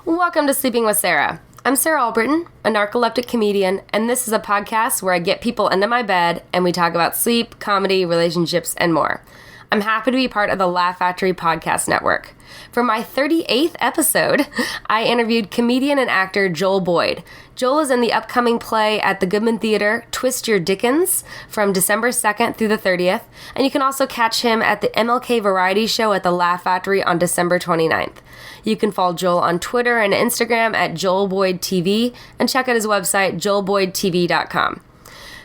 Welcome to Sleeping with Sarah. I'm Sarah Albritton, a narcoleptic comedian, and this is a podcast where I get people into my bed and we talk about sleep, comedy, relationships, and more. I'm happy to be part of the Laugh Factory podcast network. For my 38th episode, I interviewed comedian and actor Joel Boyd. Joel is in the upcoming play at the Goodman Theater, Twist Your Dickens, from December 2nd through the 30th, and you can also catch him at the MLK Variety Show at the Laugh Factory on December 29th. You can follow Joel on Twitter and Instagram at JoelBoydTV, and check out his website, joelboydtv.com.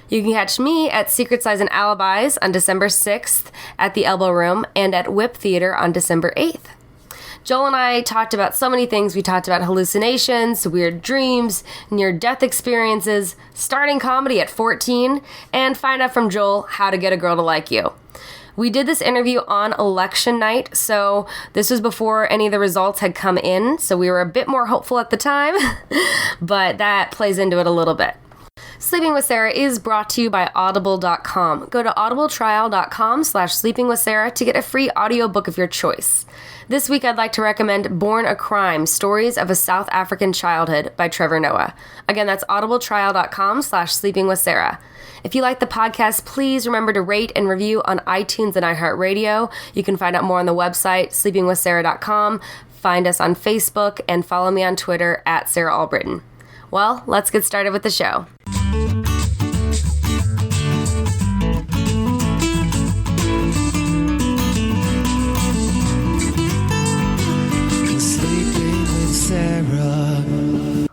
You can catch me at Secret Size and Alibis on December 6th at the Elbow Room and at Whip Theater on December 8th. Joel and I talked about so many things. We talked about hallucinations, weird dreams, near-death experiences, starting comedy at 14, and find out from Joel how to get a girl to like you. We did this interview on election night, so this was before any of the results had come in, so we were a bit more hopeful at the time, but that plays into it a little bit. Sleeping with Sarah is brought to you by Audible.com. Go to audibletrial.com/sleepingwithsarah to get a free audiobook of your choice. This week I'd like to recommend Born a Crime, Stories of a South African Childhood by Trevor Noah. Again, that's audibletrial.com/sleepingwithsarah. If you like the podcast, please remember to rate and review on iTunes and iHeartRadio. You can find out more on the website, sleepingwithsarah.com. Find us on Facebook and follow me on Twitter at Sarah Albritton. Well, let's get started with the show.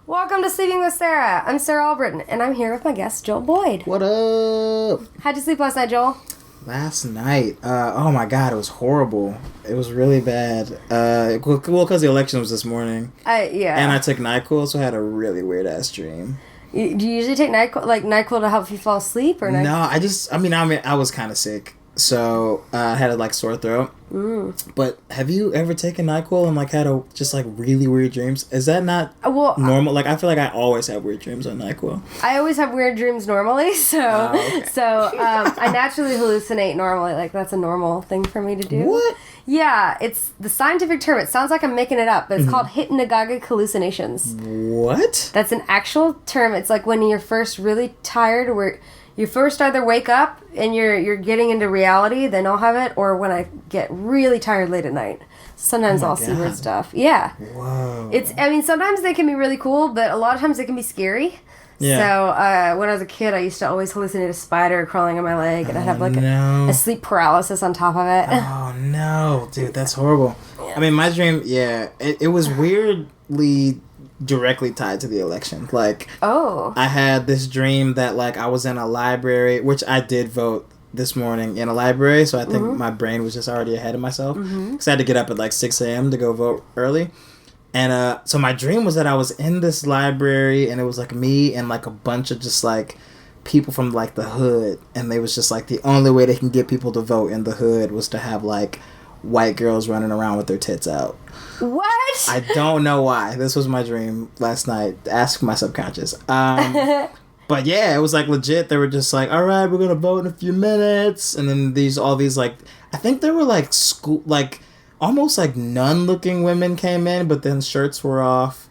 Welcome to Sleeping with Sarah. I'm Sarah Albritton, and I'm here with my guest, Joel Boyd. What up? How'd you sleep last night, Joel? Last night? Oh my god, it was horrible. It was really bad. Well, because the election was this morning. Yeah. And I took NyQuil, so I had a really weird-ass dream. Do you usually take NyQuil to help you fall asleep? Or No, I was kind of sick. So, I had a, sore throat. But have you ever taken NyQuil and, had really weird dreams? Is that not normal? I feel like I always have weird dreams on NyQuil. I always have weird dreams normally, so I naturally hallucinate normally. That's a normal thing for me to do. What? Yeah, it's the scientific term. It sounds like I'm making it up, but it's called hypnagogic hallucinations. What? That's an actual term. It's like when you're first really tired, where you first either wake up and you're getting into reality, then I'll have it, or when I get really tired late at night. Sometimes I'll see weird stuff. Yeah. Whoa. Sometimes they can be really cool, but a lot of times they can be scary. Yeah. So when I was a kid, I used to always hallucinate a spider crawling on my leg, and I'd have a sleep paralysis on top of it. Oh no, dude, that's horrible. Yeah. I mean, my dream, it was weirdly directly tied to the election. I had this dream that I was in a library, which I did vote this morning in a library, so I think my brain was just already ahead of myself because I had to get up at 6 a.m. to go vote early. And so my dream was that I was in this library, and it was me and a bunch of just people from the hood, and they was just the only way they can get people to vote in the hood was to have white girls running around with their tits out. What? I don't know why. This was my dream last night. Ask my subconscious. But yeah, it was legit. They were just all right, we're gonna vote in a few minutes, and then all these I think they were school almost nun-looking women came in, but then shirts were off.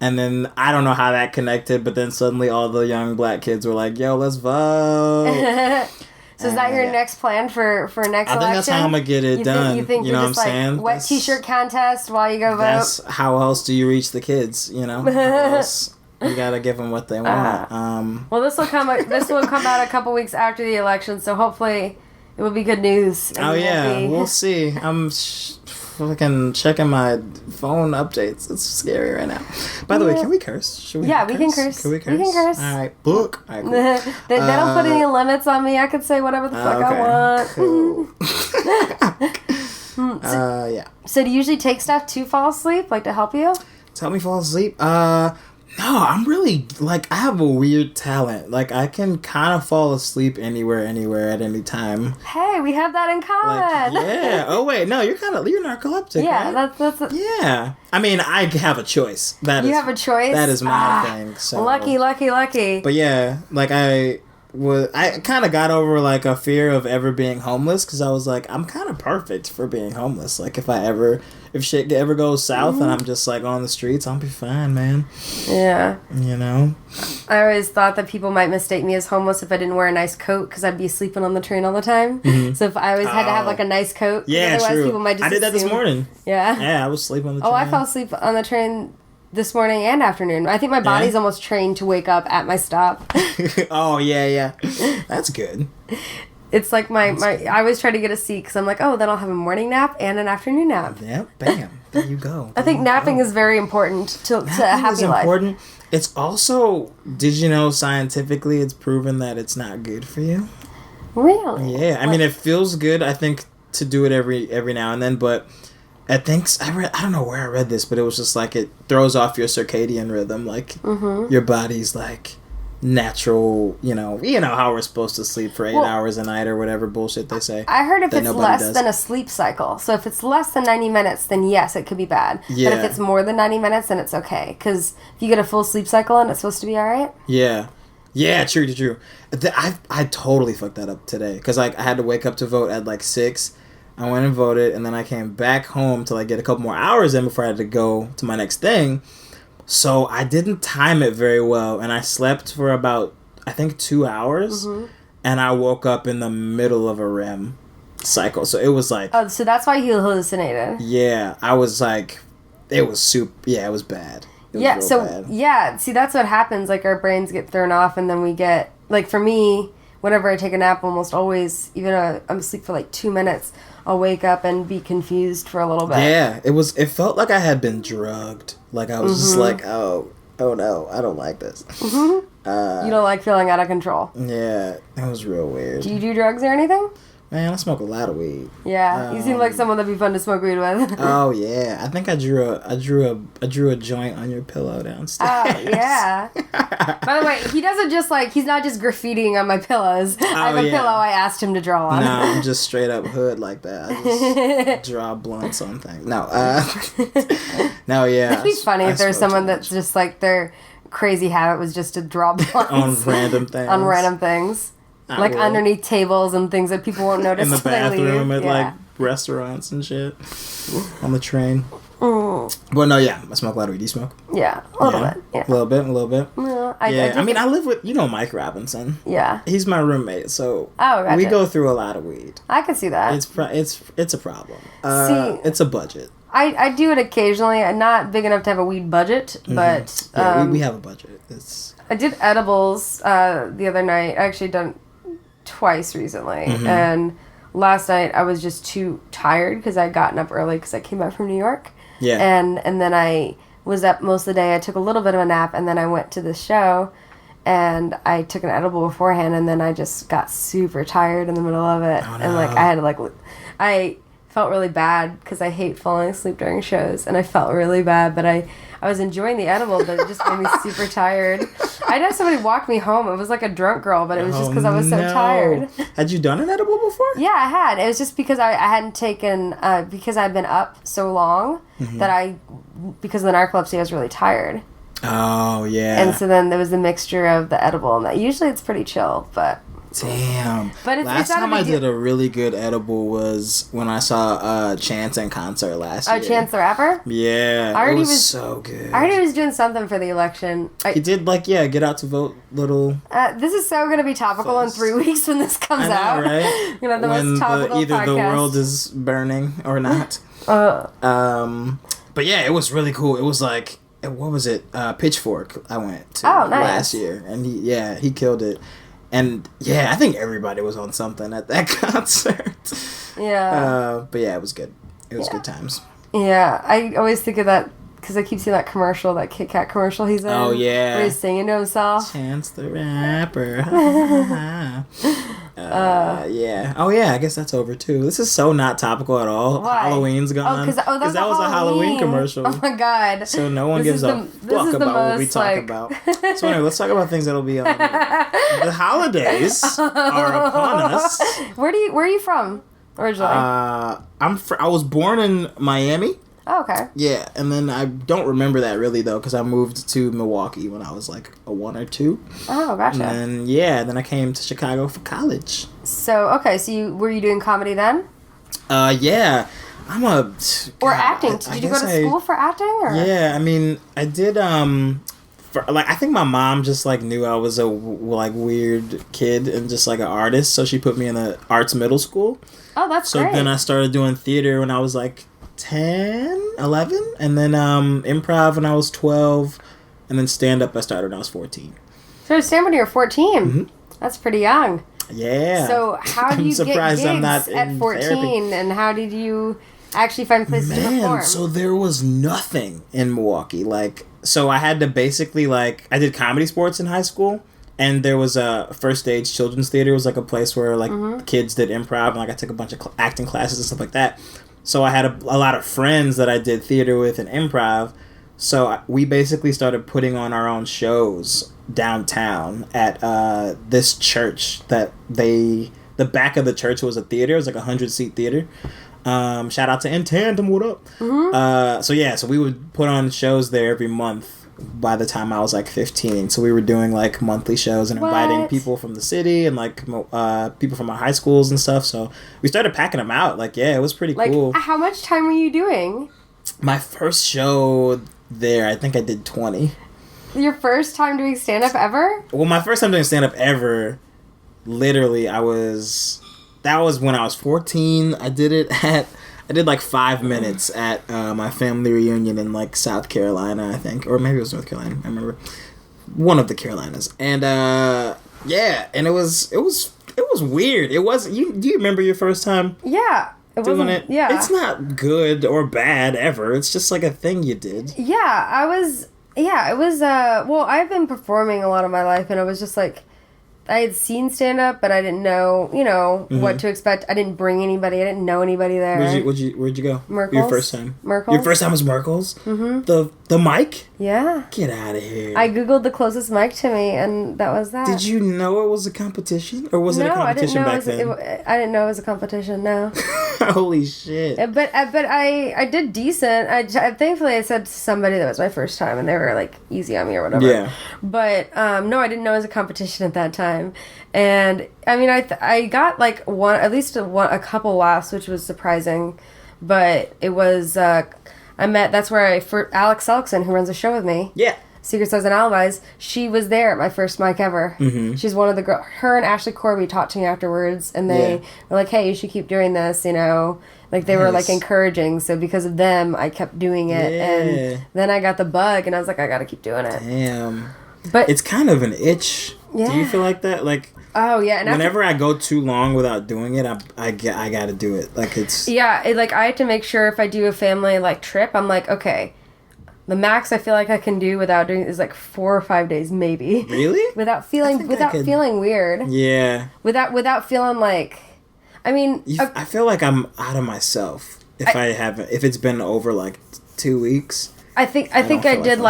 And then, I don't know how that connected, but then suddenly all the young black kids were yo, let's vote. So is that your next plan for next election? I think that's how I'm going to get it done. You think you're know just what I'm saying? Wet t-shirt contest while you go vote? That's how else do you reach the kids, How else? You got to give them what they want. Well, this will come out a couple weeks after the election, so hopefully it will be good news. Oh, yeah. We'll see. I'm fucking checking my phone updates. It's scary right now. By the way, can we curse? Should we we can curse. Can we curse? We can curse. All right. Book. All right, cool. They don't put any limits on me. I can say whatever the fuck I want. Cool. So do you usually take stuff to fall asleep, to help you? To help me fall asleep? No, I'm really, I have a weird talent. I can kind of fall asleep anywhere, at any time. Hey, we have that in common. Yeah. Oh, wait. No, you're narcoleptic, yeah, right? that's Yeah. I mean, I have a choice. You have a choice? That is my thing. So. Lucky. But yeah, I kind of got over a fear of ever being homeless, because I was I'm kind of perfect for being homeless. If I ever if shit ever goes south and I'm just like on the streets, I'll be fine, man. Yeah. You know? I always thought that people might mistake me as homeless if I didn't wear a nice coat because I'd be sleeping on the train all the time. Mm-hmm. So if I always had to have like a nice coat, otherwise true. people might just I did that this morning. Yeah. Yeah, I was sleeping on the train. Oh, I fell asleep on the train this morning and afternoon. I think my body's almost trained to wake up at my stop. Oh, yeah. That's good. It's like my I always try to get a seat because I'm like, oh, then I'll have a morning nap and an afternoon nap. Yep, bam. There you go. I think napping is very important to a happy life. Important. It's also, did you know scientifically it's proven that it's not good for you? Really? Yeah. I mean, it feels good, I think, to do it every now and then, but I don't know where I read this, but it was just like it throws off your circadian rhythm. Like, your body's like natural, you know how we're supposed to sleep for 8 hours a night or whatever bullshit they say. I heard if it's less than a sleep cycle. So if it's less than 90 minutes, then yes, it could be bad. Yeah. But if it's more than 90 minutes, then it's okay. Because if you get a full sleep cycle and it's supposed to be all right. Yeah. Yeah, true. I totally fucked that up today. Because I had to wake up to vote at like 6. I went and voted, and then I came back home to like get a couple more hours in before I had to go to my next thing. So I didn't time it very well, and I slept for about, I think, 2 hours, and I woke up in the middle of a REM cycle. So it was like... Oh, so that's why you hallucinated. Yeah, I was like... It was super... Yeah, it was bad. Bad. See, that's what happens. Like, our brains get thrown off, and then we get... Like, for me, whenever I take a nap, almost always, even though I'm asleep for like 2 minutes, I'll wake up and be confused for a little bit. Yeah, it felt like I had been drugged. Like, I was just like, oh no, I don't like this. You don't like feeling out of control. Yeah, it was real weird. Do you do drugs or anything? Man, I smoke a lot of weed. Yeah, you seem like someone that'd be fun to smoke weed with. Oh yeah, I think I drew a joint on your pillow downstairs. Oh yeah. By the way, he doesn't just he's not just graffitiing on my pillows. I have a pillow I asked him to draw on. No, I'm just straight up hood like that. I just draw blunts on things. No, no, yeah. It'd be funny if there's someone that's just like their crazy habit was just to draw blunts on random things. Like underneath tables and things that people won't notice. In the bathroom at like restaurants and shit. On the train. But no, yeah, I smoke a lot of weed. Do you smoke? Yeah, a little bit. Yeah. A little bit. Yeah, I mean, I live with Mike Robinson. Yeah. He's my roommate, so gotcha. We go through a lot of weed. I can see that. It's a problem. It's a budget. I do it occasionally. I'm not big enough to have a weed budget, but we have a budget. I did edibles the other night. I actually done twice recently, and last night I was just too tired because I had gotten up early because I came back from New York. Yeah. And then I was up most of the day. I took a little bit of a nap, and then I went to the show, and I took an edible beforehand, and then I just got super tired in the middle of it. Oh, no. And I had to I felt really bad because I hate falling asleep during shows, and I felt really bad, but I was enjoying the edible, but it just made me super tired. I'd have somebody walk me home. It was like a drunk girl, but it was just because I was so tired. Had you done an edible before? Yeah, I had. It was just because I hadn't taken, because I'd been up so long that because of the narcolepsy, I was really tired. Oh, yeah. And so then there was the mixture of the edible and that. Usually it's pretty chill, but... Damn. But last time I did a really good edible was when I saw Chance in concert last year. Oh, Chance the Rapper? Yeah. It was so good. I heard he was doing something for the election. He did, get out to vote little... this is so going to be topical in 3 weeks when this comes out. Right? The most topical either podcast. The world is burning or not. But yeah, it was really cool. It was like... What was it? Pitchfork I went to last year. And he killed it. And yeah, I think everybody was on something at that concert. Yeah. But yeah, it was good. It was good times. Yeah, I always think of that because I keep seeing that commercial, that Kit Kat commercial he's in. Oh yeah. Where he's singing to himself. Chance the Rapper. Yeah. Oh yeah, I guess that's over too. This is so not topical at all. Why? Halloween's gone. That was a Halloween commercial. Oh my god. So no one gives a fuck about what we talk about. So anyway, let's talk about things that'll be on the holidays are upon us. Where are you from originally? I was born in Miami. Oh, okay. Yeah, and then I don't remember that really though because I moved to Milwaukee when I was like a 1 or 2. Oh, gotcha. And then I came to Chicago for college. So were you doing comedy then? Yeah. Or acting. Did you go to school for acting? Or? Yeah, I mean, I did. I think my mom just like knew I was a like weird kid and just like an artist, so she put me in the arts middle school. Oh, that's great. So then I started doing theater when I was like 10, 11, and then improv when I was 12, and then stand up I started when I was 14. So stand when you were 14. Mm-hmm. That's pretty young. Yeah. So how do you get gigs at 14, therapy. And how did you actually find places to perform? So there was nothing in Milwaukee. So I had to basically I did comedy sports in high school, and there was a First Stage Children's Theater. It was a place where kids did improv, and I took a bunch of acting classes and stuff like that. So I had a lot of friends that I did theater with and improv. So we basically started putting on our own shows downtown at this church that the back of the church was a theater. It was like a 100-seat theater. Shout out to In Tandem, what up? Mm-hmm. So we would put on shows there every month by the time I was 15. So we were doing monthly shows and inviting people from the city and people from our high schools and stuff. So we started packing them out. It was pretty cool. How much time were you doing? My first show there, I think I did 20. Your first time doing stand-up ever? Well, my first time doing stand-up ever, literally, that was when I was 14. I did 5 minutes at my family reunion in South Carolina, I think, or maybe it was North Carolina. I remember one of the Carolinas, and and it was weird. It was Do you remember your first time? Yeah. Doing it? Yeah. It's not good or bad ever. It's just a thing you did. Yeah, it was, well, I've been performing a lot of my life, and it was just I had seen stand-up, but I didn't know, what to expect. I didn't bring anybody. I didn't know anybody there. Where'd you go? Merkel's. Your first time? Merkel's. Your first time was Merkel's? Mm-hmm. The mic? Yeah. Get out of here. I Googled the closest mic to me, and that was that. Did you know it was a competition? Or was it a competition back then? I didn't know it was a competition, no. Holy shit. But I did decent. Thankfully, I said to somebody that was my first time, and they were, easy on me or whatever. Yeah. But, no, I didn't know it was a competition at that time. And, I mean, I got, a couple laughs, which was surprising. But it was, that's where Alex Selkson, who runs a show with me. Yeah. Secret Size and Alibis, she was there at my first mic ever. Mm-hmm. She's one of the girls. Her and Ashley Corby talked to me afterwards, and they were like, hey, you should keep doing this, They were, encouraging, so because of them, I kept doing it, and then I got the bug, and I was like, I gotta keep doing it. Damn. But it's kind of an itch. Yeah. Do you feel like that? Oh, yeah. And whenever I go too long without doing it, I gotta do it. It's... Yeah, I have to make sure if I do a family, trip, I'm like, okay... The max I feel like I can do without doing is 4 or 5 days, maybe. Really? Without feeling weird. Yeah. Without feeling I mean, I feel like I'm out of myself if it's been over 2 weeks. I think I did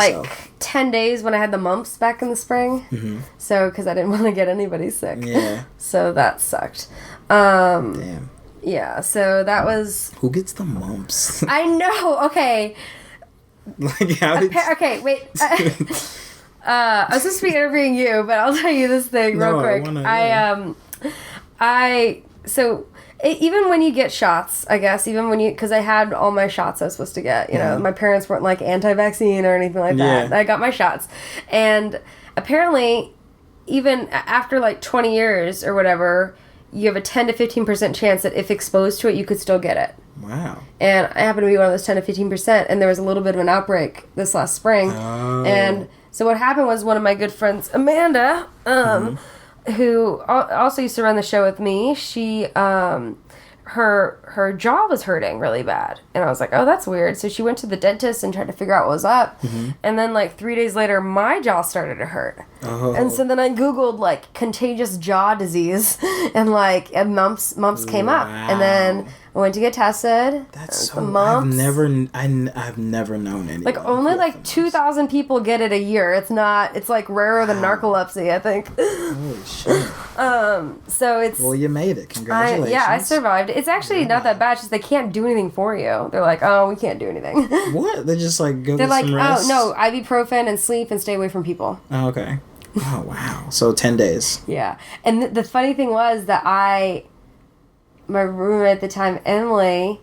10 days when I had the mumps back in the spring. Mm-hmm. So because I didn't want to get anybody sick. Yeah. So that sucked. Damn. Yeah. So that was. Who gets the mumps? I know. Okay. Okay, wait. I was supposed to be interviewing you, but I'll tell you this thing real quick. Even when you get shots, I guess, because I had all my shots I was supposed to get, my parents weren't anti-vaccine or anything like that. I got my shots. And apparently, even after 20 years or whatever, you have a 10 to 15% chance that if exposed to it, you could still get it. Wow. And I happened to be one of those 10 to 15%, and there was a little bit of an outbreak this last spring. Oh. And so what happened was one of my good friends, Amanda, who also used to run the show with me, she, her jaw was hurting really bad. And I was like, oh, that's weird. So she went to the dentist and tried to figure out what was up. Mm-hmm. And then 3 days later, my jaw started to hurt. Oh. And so then I Googled contagious jaw disease and mumps came up. And then I went to get tested. That's so mumps. I've never known anyone. Only 2,000 people get it a year. It's rarer than narcolepsy, I think. Holy shit. So it's... Well, you made it. Congratulations. I survived. It's actually not that bad. It's just they can't do anything for you. They're like, oh, we can't do anything. What? They just go get some rest? Oh, no, ibuprofen and sleep and stay away from people. Oh, okay. Oh, wow. So 10 days. Yeah. And the funny thing was that my roommate at the time, Emily,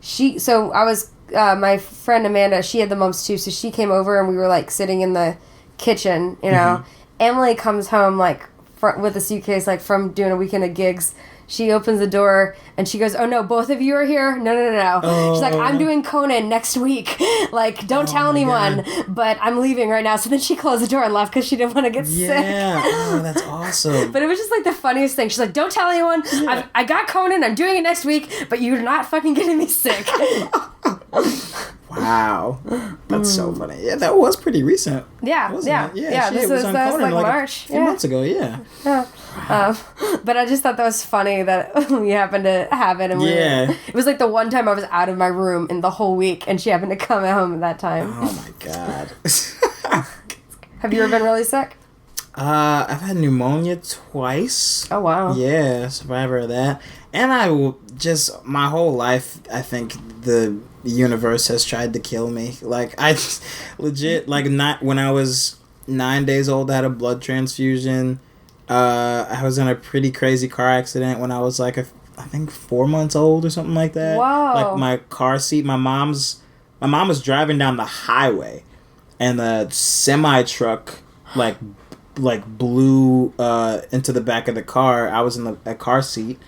So I was, my friend Amanda, she had the mumps too, so she came over and we were, like, sitting in the kitchen, you know. Emily comes home, like, with a suitcase, like, from doing a weekend of gigs. She opens the door, and she goes, oh, no, both of you are here? No. Oh. She's like, I'm doing Conan next week. Like, don't tell anyone, but I'm leaving right now. So then she closed the door and left because she didn't want to get sick. Yeah, oh, that's awesome. But it was just, like, the funniest thing. She's like, don't tell anyone. Yeah. I got Conan. I'm doing it next week, but you're not fucking getting me sick. Wow. That's so funny. Yeah, that was pretty recent. Yeah. This was like March. A few months ago, yeah. Wow. But I just thought that was funny that we happened to have it. And it was like the one time I was out of my room in the whole week, and she happened to come home at that time. Oh, my God. Have you ever been really sick? I've had pneumonia twice. Oh, wow. Yeah, survivor of that. And I will just, my whole life, I think the universe has tried to kill me. Like, I just, legit, like, not when I was 9 days old, I had a blood transfusion. I was in a pretty crazy car accident when I was, like, I think 4 months old or something like that. Whoa. Like, my car seat, my mom was driving down the highway, and the semi-truck, like blew into the back of the car. I was in a car seat,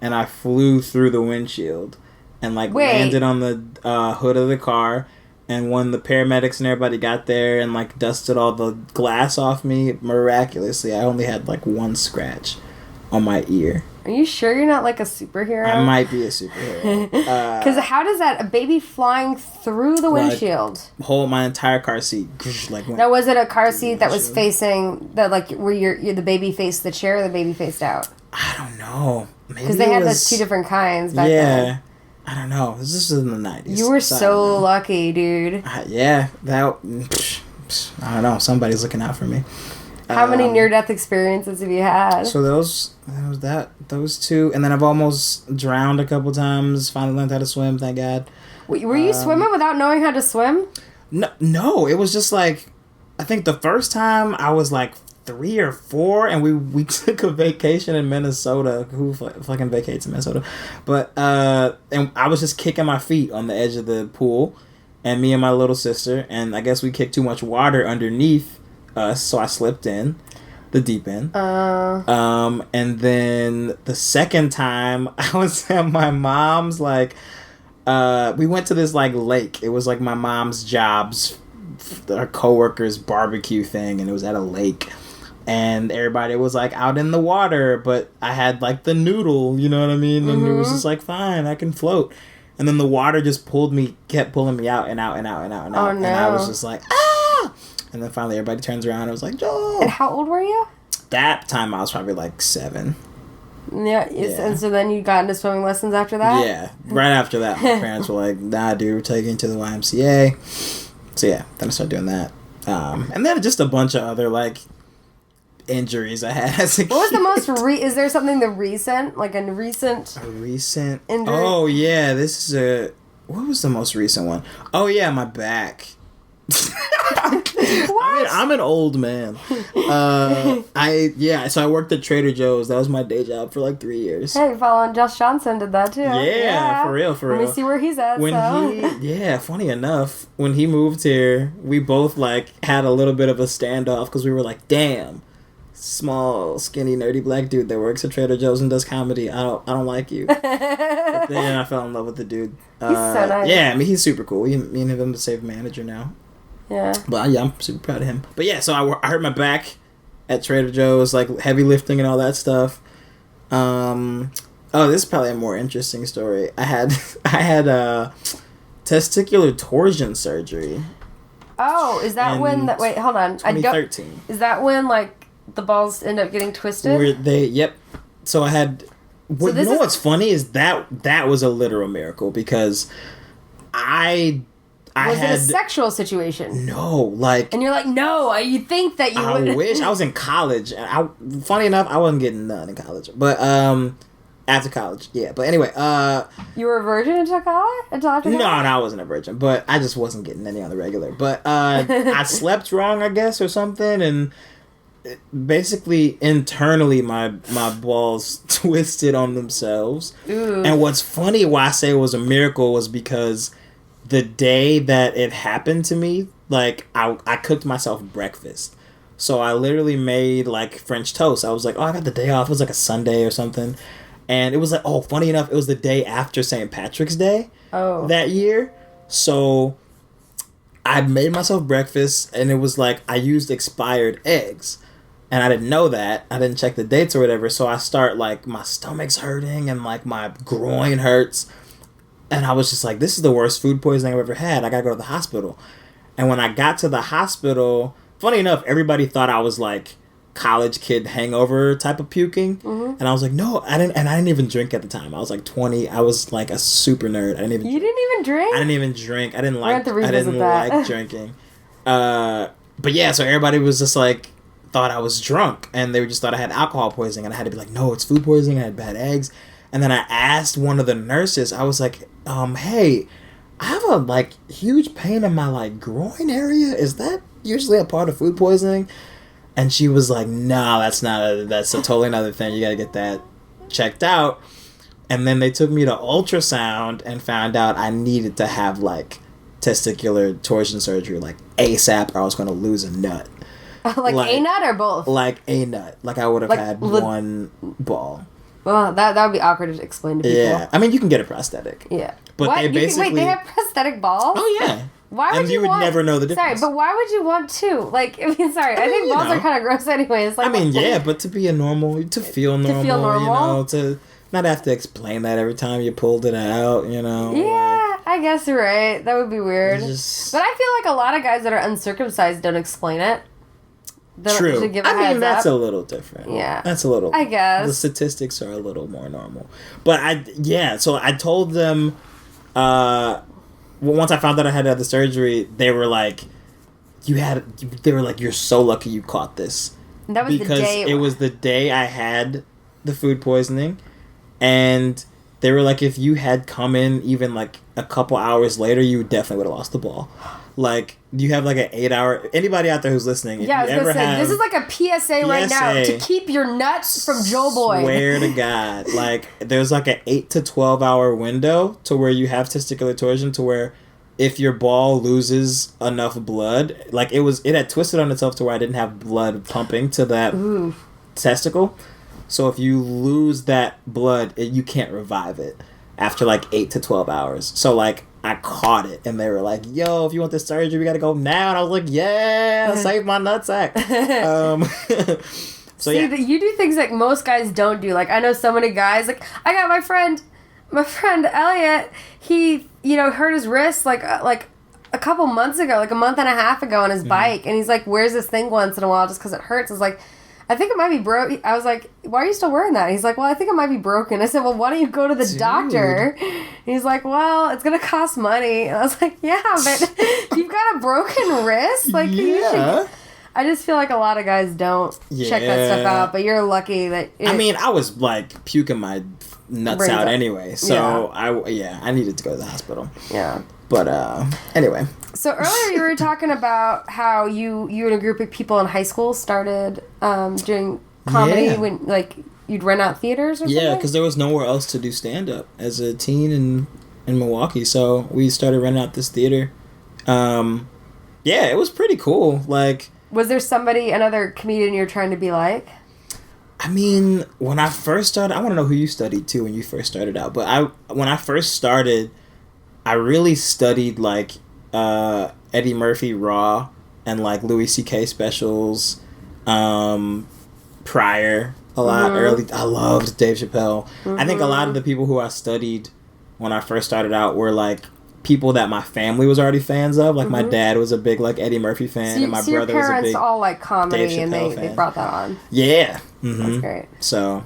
and I flew through the windshield and landed on the hood of the car. And when the paramedics and everybody got there and like dusted all the glass off me, miraculously I only had like one scratch on my ear. Are you sure you're not like a superhero? I might be a superhero. Because how does that, a baby flying through the windshield? Hold my entire car seat. Now, was it a car seat that was facing, where the baby faced the chair or the baby faced out? I don't know. Because they had those two different kinds back then. I don't know. This is in the 90s. You were so lucky, dude. Yeah. I don't know. Somebody's looking out for me. How many near-death experiences have you had? So those two, and then I've almost drowned a couple times. Finally learned how to swim, thank God. Were you swimming without knowing how to swim? No, it was just like, I think the first time I was like 3 or 4, and we took a vacation in Minnesota. Who fucking vacates in Minnesota? But and I was just kicking my feet on the edge of the pool, and me and my little sister, and I guess we kicked too much water underneath us, so I slipped in the deep end. And then the second time I was at my mom's, like, we went to this like lake. It was like my mom's job's, her coworker's barbecue thing, and it was at a lake. And everybody was like out in the water, but I had like the noodle, you know what I mean? And it was just like, fine, I can float. And then the water just kept pulling me out and out and out and out and out. Oh, no. And I was just like, ah! And then finally everybody turns around and I was like, Joel. And how old were you? That time I was probably like 7. Yeah. And so then you got into swimming lessons after that? Yeah. Right after that, my parents were like, nah, dude, we're taking you to the YMCA. So yeah, then I started doing that. And then just a bunch of other like injuries I had as a kid. What was the most is there something recent recent injury? Oh yeah, what was the most recent one? Oh yeah, my back. What? I'm an old man. So I worked at Trader Joe's. That was my day job for like 3 years. Hey, following Josh Johnson did that too. Yeah, for real. Let me see where he's at. Funny enough, when he moved here, we both like had a little bit of a standoff because we were like, damn, small, skinny, nerdy black dude that works at Trader Joe's and does comedy. I don't like you. But then I fell in love with the dude. He's so nice. Yeah, I mean, he's super cool. Me and him are the same manager now. Yeah. But yeah, I'm super proud of him. But yeah, so I hurt my back at Trader Joe's, like heavy lifting and all that stuff. This is probably a more interesting story. I had testicular torsion surgery. Oh, is that wait, hold on. 2013. Is that when like the balls end up getting twisted? Yep. So I had. What's funny is that was a literal miracle because was it a sexual situation? No, like... And you're like, no, you think that you would... I wish. I was in college. Funny enough, I wasn't getting none in college. But, after college, yeah. But anyway, You were a virgin until college? No, I wasn't a virgin. But I just wasn't getting any on the regular. But, I slept wrong, I guess, or something. And basically internally my balls twisted on themselves. Ooh. And what's funny, why I say it was a miracle, was because the day that it happened to me, like I cooked myself breakfast. So I literally made like French toast. I was like, oh, I got the day off. It was like a Sunday or something. And it was like, oh, funny enough, it was the day after St. Patrick's Day that year. So I made myself breakfast, and it was like I used expired eggs. And I didn't know that. I didn't check the dates or whatever. So I start like my stomach's hurting and like my groin hurts. And I was just like, this is the worst food poisoning I've ever had. I gotta go to the hospital. And when I got to the hospital, funny enough, everybody thought I was like college kid hangover type of puking. Mm-hmm. And I was like, no, I didn't even drink at the time. I was like 20. I was like a super nerd. You didn't even drink? I didn't even drink. I didn't like drinking. But yeah, so everybody was just like, thought I was drunk, and they just thought I had alcohol poisoning, and I had to be like, no, it's food poisoning. I had bad eggs. And then I asked one of the nurses, I was like, hey, I have a like huge pain in my like groin area. Is that usually a part of food poisoning? And she was like, no, that's a totally another thing. You got to get that checked out. And then they took me to ultrasound and found out I needed to have like testicular torsion surgery like ASAP, or I was going to lose a nut. like a nut or both? Like a nut. Like I would have had one ball. Well, that would be awkward to explain to people. Yeah. I mean, you can get a prosthetic. Yeah. But they basically... Wait, they have prosthetic balls? Oh, yeah. Why would you would never know the difference. Sorry, but why would you want two? Like, I mean, sorry, I think balls are kind of gross anyways. Like, I mean, yeah, but to be a normal, to feel normal, you know, to not have to explain that every time you pulled it out, you know. Yeah, like, I guess you're right. That would be weird. But I feel like a lot of guys that are uncircumcised don't explain it. True. I mean, that's a little different. Yeah. That's a little... I guess. The statistics are a little more normal. But so I told them, once I found out I had to have the surgery, they were like, you're so lucky you caught this. And that was because it was the day I had the food poisoning, and they were like, if you had come in even like a couple hours later, you definitely would have lost the ball. Like, you have like an 8-hour... Anybody out there who's listening, yeah, I was gonna say, this is like a PSA right now to keep your nuts from Joe Boy. Swear to God. Like, there's like an 8 to 12 hour window to where you have testicular torsion, to where if your ball loses enough blood, like it had twisted on itself to where I didn't have blood pumping to that testicle. So if you lose that blood, you can't revive it after like 8 to 12 hours. So like, I caught it, and they were like, yo, if you want this surgery, we gotta go now. And I was like, yeah, save my nutsack. So see, you do things like most guys don't do. Like, I know so many guys, like, I got my friend Elliot, he, hurt his wrist like a couple months ago, like a month and a half ago on his bike, and he's like, wears this thing once in a while just because it hurts. It's like, I think it might be broke. I was like, why are you still wearing that? And he's like, well, I think it might be broken. I said, well, why don't you go to the doctor? And he's like, well, it's going to cost money. And I was like, yeah, but you've got a broken wrist? Like, you should... I just feel like a lot of guys don't check that stuff out, but you're lucky that... I mean, I was, like, puking my nuts out anyway, so I needed to go to the hospital. Yeah. But, anyway... So earlier you were talking about how you and a group of people in high school started doing comedy when, like, you'd rent out theaters or something? Yeah, because there was nowhere else to do stand-up as a teen in Milwaukee, so we started renting out this theater. Yeah, it was pretty cool. Like, was there another comedian you're trying to be like? I mean, when I first started, I want to know who you studied too when you first started out, but when I first started, I really studied, like, Eddie Murphy Raw and like Louis C.K. specials prior a lot early. I loved Dave Chappelle. I think a lot of the people who I studied when I first started out were like people that my family was already fans of. Like my dad was a big like Eddie Murphy fan, and my brother was a big your parents all like comedy, Dave Chappelle and they brought that on. Yeah, that's great. So.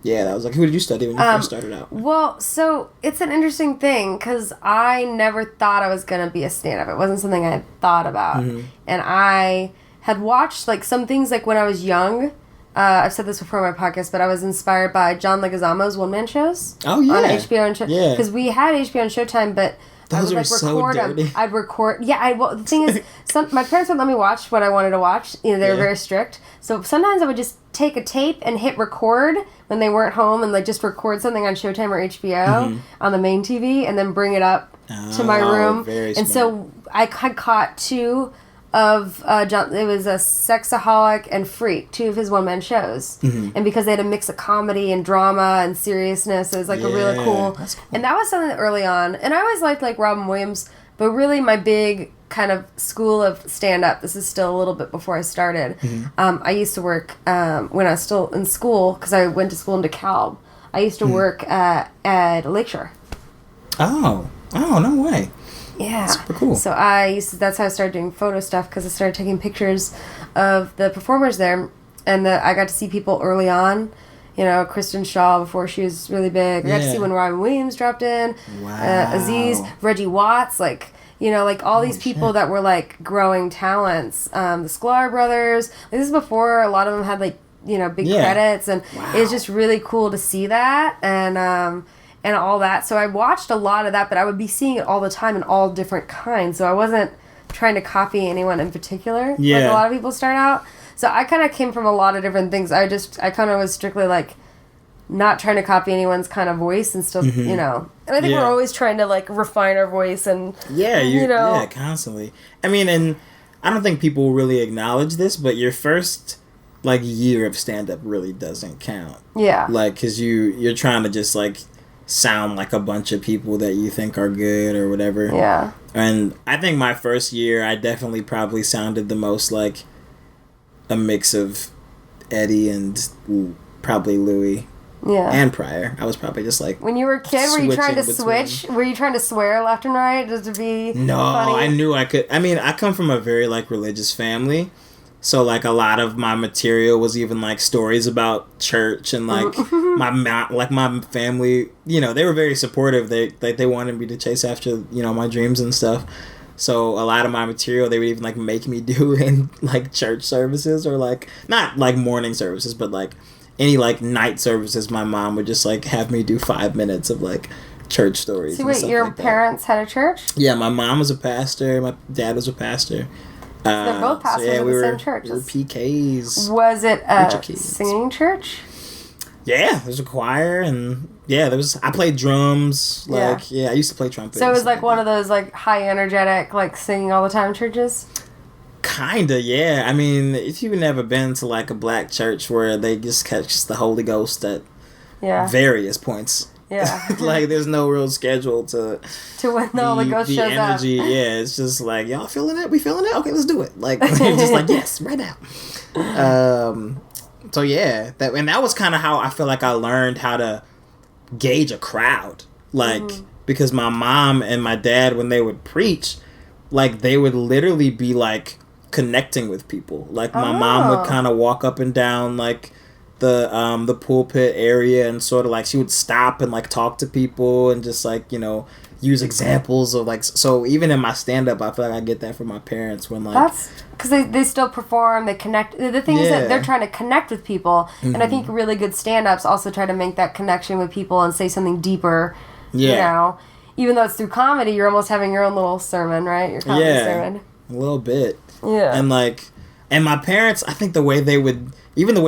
Yeah, that was like, who did you study when you first started out? Well, so it's an interesting thing because I never thought I was going to be a stand-up. It wasn't something I had thought about. And I had watched like some things like when I was young. I've said this before on my podcast, but I was inspired by John Leguizamo's one-man shows. Oh, yeah. On HBO and Showtime. Yeah. Because we had HBO and Showtime, but Those are so dirty. Them. I'd record. Yeah, well, the thing is, my parents would let me watch what I wanted to watch. You know, they were very strict. So sometimes I would just take a tape and hit record when they weren't home and like just record something on Showtime or HBO on the main TV and then bring it up to my room. Very and smart. So I had caught two of John. It was a Sexaholic and Freak, two of his one-man shows. And because they had a mix of comedy and drama and seriousness, it was like a really cool. That's cool. And that was something that early on. And I always liked like Robin Williams, but really my big kind of school of stand-up, this is still a little bit before I started. I used to work when I was still in school, because I went to school in DeKalb. I used to work at Lakeshore. Oh, no way. Yeah. Super cool. So that's how I started doing photo stuff, because I started taking pictures of the performers there, and I got to see people early on. You know, Kristen Shaw before she was really big. I got to see when Robin Williams dropped in. Wow. Aziz, Reggie Watts, like, you know, like all these people that were like growing talents. The Sklar brothers. This is before a lot of them had like, you know, big credits, and it was just really cool to see that. And all that. So I watched a lot of that, but I would be seeing it all the time in all different kinds. So I wasn't trying to copy anyone in particular. Like a lot of people start out. So I kind of came from a lot of different things. I kind of was strictly like not trying to copy anyone's kind of voice and still, you know. And I think we're always trying to like refine our voice and, you know. Yeah, constantly. I mean, and I don't think people really acknowledge this, but your first like year of stand-up really doesn't count. Yeah. Like, because you're trying to just like sound like a bunch of people that you think are good or whatever. Yeah. And I think my first year, I definitely probably sounded the most like a mix of Eddie and probably Louis. Yeah. And Pryor. I was probably just like... When you were a kid, were you trying to switch? Were you trying to swear left and right just to be funny? I knew I could. I mean, I come from a very like religious family. So, like, a lot of my material was even, like, stories about church and, like, my family, you know, they were very supportive. They wanted me to chase after, you know, my dreams and stuff. So, a lot of my material, they would even, like, make me do in, like, church services or, like, not, like, morning services, but, like, any, like, night services. My mom would just, like, have me do 5 minutes of, like, church stories. So, wait, your parents had a church? Yeah, my mom was a pastor. My dad was a pastor. They're both pastors of the same church. We were PKs. Was it a singing church? Yeah, there's a choir, and I played drums. Like, I used to play trumpet. So it was like one of those like high energetic, like singing all the time churches? Kinda, yeah. I mean, if you've never been to like a black church where they just catch the Holy Ghost at various points. Yeah. Like, there's no real schedule to when the Holy Ghost shows energy, up. Yeah, it's just like, y'all feeling it? We feeling it? Okay, let's do it. Like, just like, yes, right now. So, yeah. That was kind of how I feel like I learned how to gauge a crowd. Like, because my mom and my dad, when they would preach, like, they would literally be, like, connecting with people. Like, my mom would kind of walk up and down, like, the pulpit area, and sort of like she would stop and like talk to people and just like, you know, use examples of like, so even in my stand-up I feel like I get that from my parents when like, that's because they still perform, they connect. The thing is that they're trying to connect with people, and I think really good stand-ups also try to make that connection with people and say something deeper. You know, even though it's through comedy, you're almost having your own little sermon, right? Your comedy sermon. A little bit. And like, and my parents, I think the way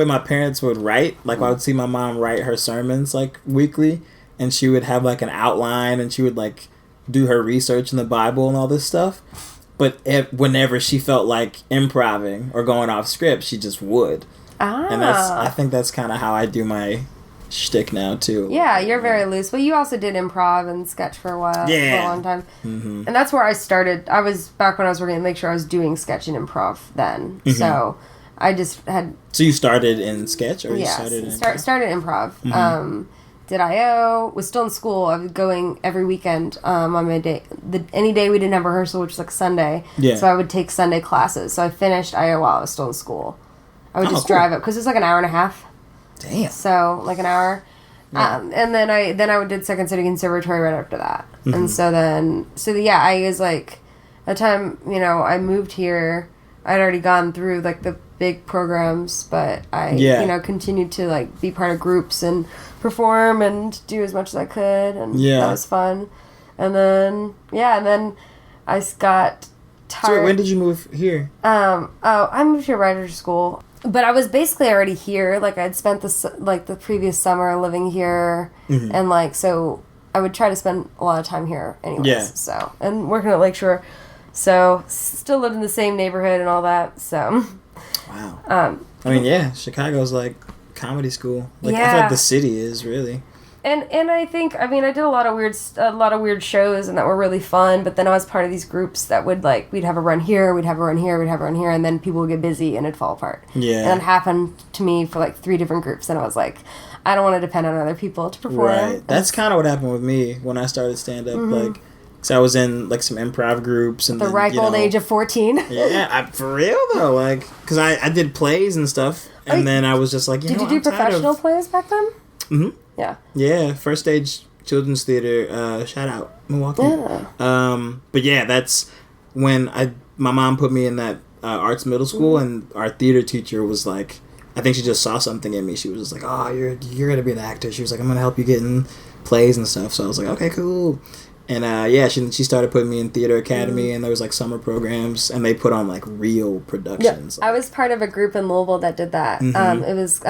my parents would write, like I would see my mom write her sermons like weekly, and she would have like an outline, and she would like do her research in the Bible and all this stuff. But whenever she felt like improvising or going off script, she just would. And I think that's kind of how I do my shtick now too. Yeah, you're very loose. Well, you also did improv and sketch for a while, for a long time. And that's where I started. I was back when I was working at Lakeshore, I was doing sketch and improv then. So I just had. So you started in sketch, or you started in improv? Started improv. Did IO. Was still in school. I was going every weekend on my day. Any day we didn't have rehearsal, which was like Sunday. Yeah. So I would take Sunday classes. So I finished IO while I was still in school. I would just drive up because it was like an hour and a half. Damn. So like an hour. Yeah. And then I did Second City Conservatory right after that. And I was like, at the time, you know, I moved here. I'd already gone through like the big programs, but I, you know, continued to like be part of groups and perform and do as much as I could, and that was fun. And then I got tired. So when did you move here? I moved here right after school. But I was basically already here. Like, I'd spent the previous summer living here. Mm-hmm. And, like, so I would try to spend a lot of time here anyways. Yeah. So, and working at Lakeshore. So, still lived in the same neighborhood and all that. So. Wow. I mean, yeah, Chicago's, like, comedy school. Like, I feel like the city is, really. And I think, I mean, I did a lot of weird shows and that were really fun, but then I was part of these groups that would, like, we'd have a run here, we'd have a run here, we'd have a run here, and then people would get busy and it'd fall apart. Yeah. And it happened to me for, like, 3 different groups, and I was like, I don't want to depend on other people to perform. Right. That's kind of what happened with me when I started stand-up, like, because I was in, like, some improv groups. And the ripe old age of 14. Yeah, for real, though, like, because I did plays and stuff, and then I was just like, Did you do professional plays back then? Mm-hmm. Yeah. Yeah, First Stage Children's Theater, shout out, Milwaukee. Yeah. But yeah, that's when my mom put me in that arts middle school, and our theater teacher was like, I think she just saw something in me. She was just like, oh, you're going to be an actor. She was like, I'm going to help you get in plays and stuff. So I was like, okay, cool. And she started putting me in theater academy, and there was like summer programs, and they put on like real productions. Yeah, I was part of a group in Louisville that did that. Mm-hmm. It was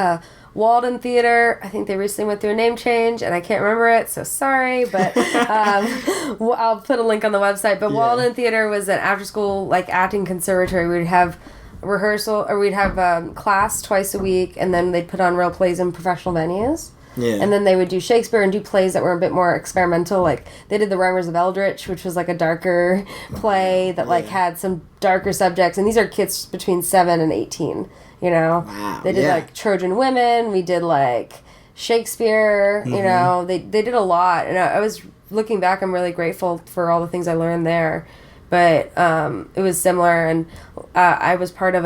Walden Theater. I think they recently went through a name change, and I can't remember it, so sorry. But I'll put a link on the website. But Walden Theater was an after-school like acting conservatory. We'd have rehearsal, or we'd have class twice a week, and then they'd put on real plays in professional venues. Yeah. And then they would do Shakespeare and do plays that were a bit more experimental. Like, they did The Rhymers of Eldritch, which was like a darker play that like had some darker subjects. And these are kids between 7 and 18, you know? Wow. They did like Trojan Women. We did like Shakespeare, you know? They did a lot. And I was looking back, I'm really grateful for all the things I learned there. But it was similar. And I was part of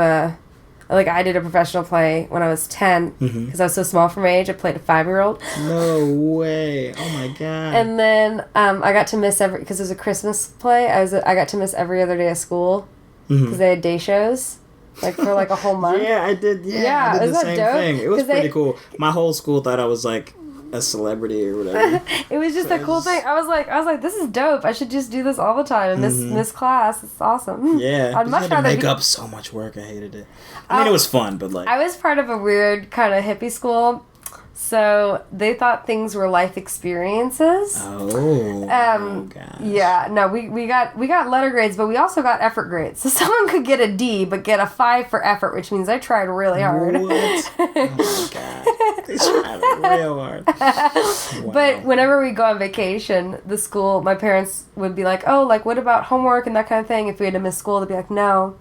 I did a professional play when I was 10 because I was so small for my age. I played a 5-year-old. No way! Oh my god! And then I got to miss because it was a Christmas play. I got to miss every other day of school because they had day shows, like for like a whole month. Yeah, I did. Yeah, I did the same thing. It was pretty cool. My whole school thought I was like a celebrity or whatever. It was just a cool thing. I was like, this is dope. I should just do this all the time and miss class. It's awesome. Yeah, I'd much rather make up so much work. I hated it. I mean, it was fun, but like I was part of a weird kind of hippie school. So they thought things were life experiences. Oh gosh. Yeah, no, we got letter grades, but we also got effort grades. So someone could get a D, but get a 5 for effort, which means I tried really hard. What? Oh my god, they tried real hard. Wow. But whenever we go on vacation, the school, my parents would be like, "Oh, like what about homework and that kind of thing?" If we had to miss school, they'd be like, "No."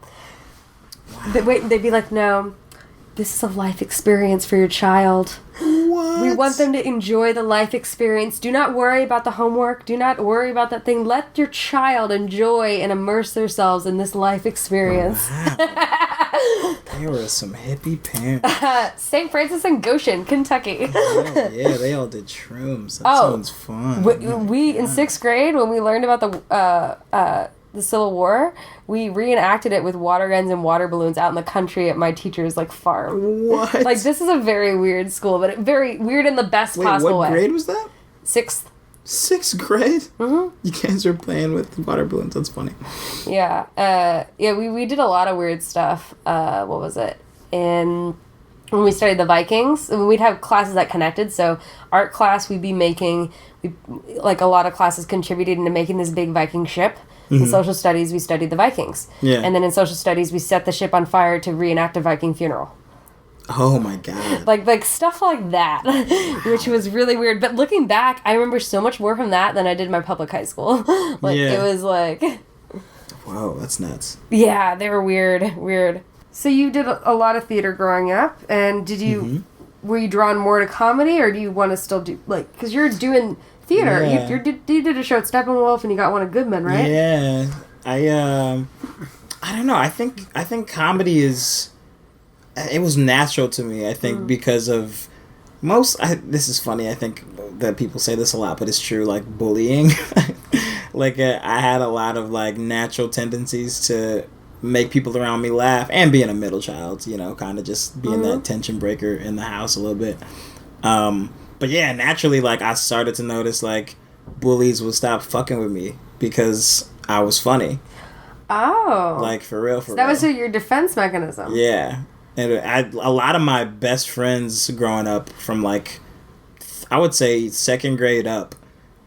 Wow. They'd be like, "No. This is a life experience for your child. What? We want them to enjoy the life experience. Do not worry about the homework. Do not worry about that thing. Let your child enjoy and immerse themselves in this life experience." Wow. They were some hippie parents. St. Francis and Goshen, Kentucky. Oh, yeah, they all did shrooms. That sounds fun. We in 6th grade, when we learned about the Civil War, we reenacted it with water guns and water balloons out in the country at my teacher's like farm. What? Like, this is a very weird school, but very weird in the best possible way. What grade was that? 6th. 6th grade? Mm-hmm. You guys are playing with water balloons. That's funny. Yeah. We did a lot of weird stuff. What was it? When we studied the Vikings, we'd have classes that connected. So art class, we'd be making, like a lot of classes contributed into making this big Viking ship. In social studies, we studied the Vikings. Yeah. And then in social studies, we set the ship on fire to reenact a Viking funeral. Oh my god. Like stuff like that, which was really weird. But looking back, I remember so much more from that than I did my public high school. It was like... Whoa, that's nuts. Yeah, they were weird. So you did a lot of theater growing up, and did you... Were you drawn more to comedy, or do you want to still do... Like, because you're doing... theater. Yeah. You did a show at Steppenwolf and you got one at Goodman, right? Yeah. I don't know. I think comedy is... It was natural to me, I think, because of this is funny, I think that people say this a lot, but it's true, like bullying. Like, I had a lot of, like, natural tendencies to make people around me laugh, and being a middle child, you know, kind of just being that tension breaker in the house a little bit. But yeah, naturally, like, I started to notice, like, bullies would stop fucking with me because I was funny. Oh. Like, for real, so that was your defense mechanism. Yeah. And a lot of my best friends growing up from, like, I would say 2nd grade up,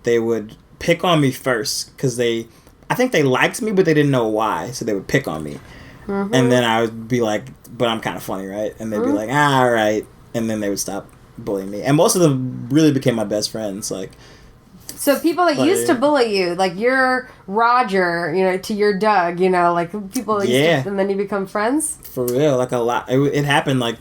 they would pick on me first because I think they liked me, but they didn't know why, so they would pick on me. Mm-hmm. And then I would be like, but I'm kind of funny, right? And they'd be like, all right. And then they would stop bullying me. And most of them really became my best friends, like... So people that used to bully you, like you're Roger, to your Doug, like people used to, and then you become friends? For real, like a lot. It happened like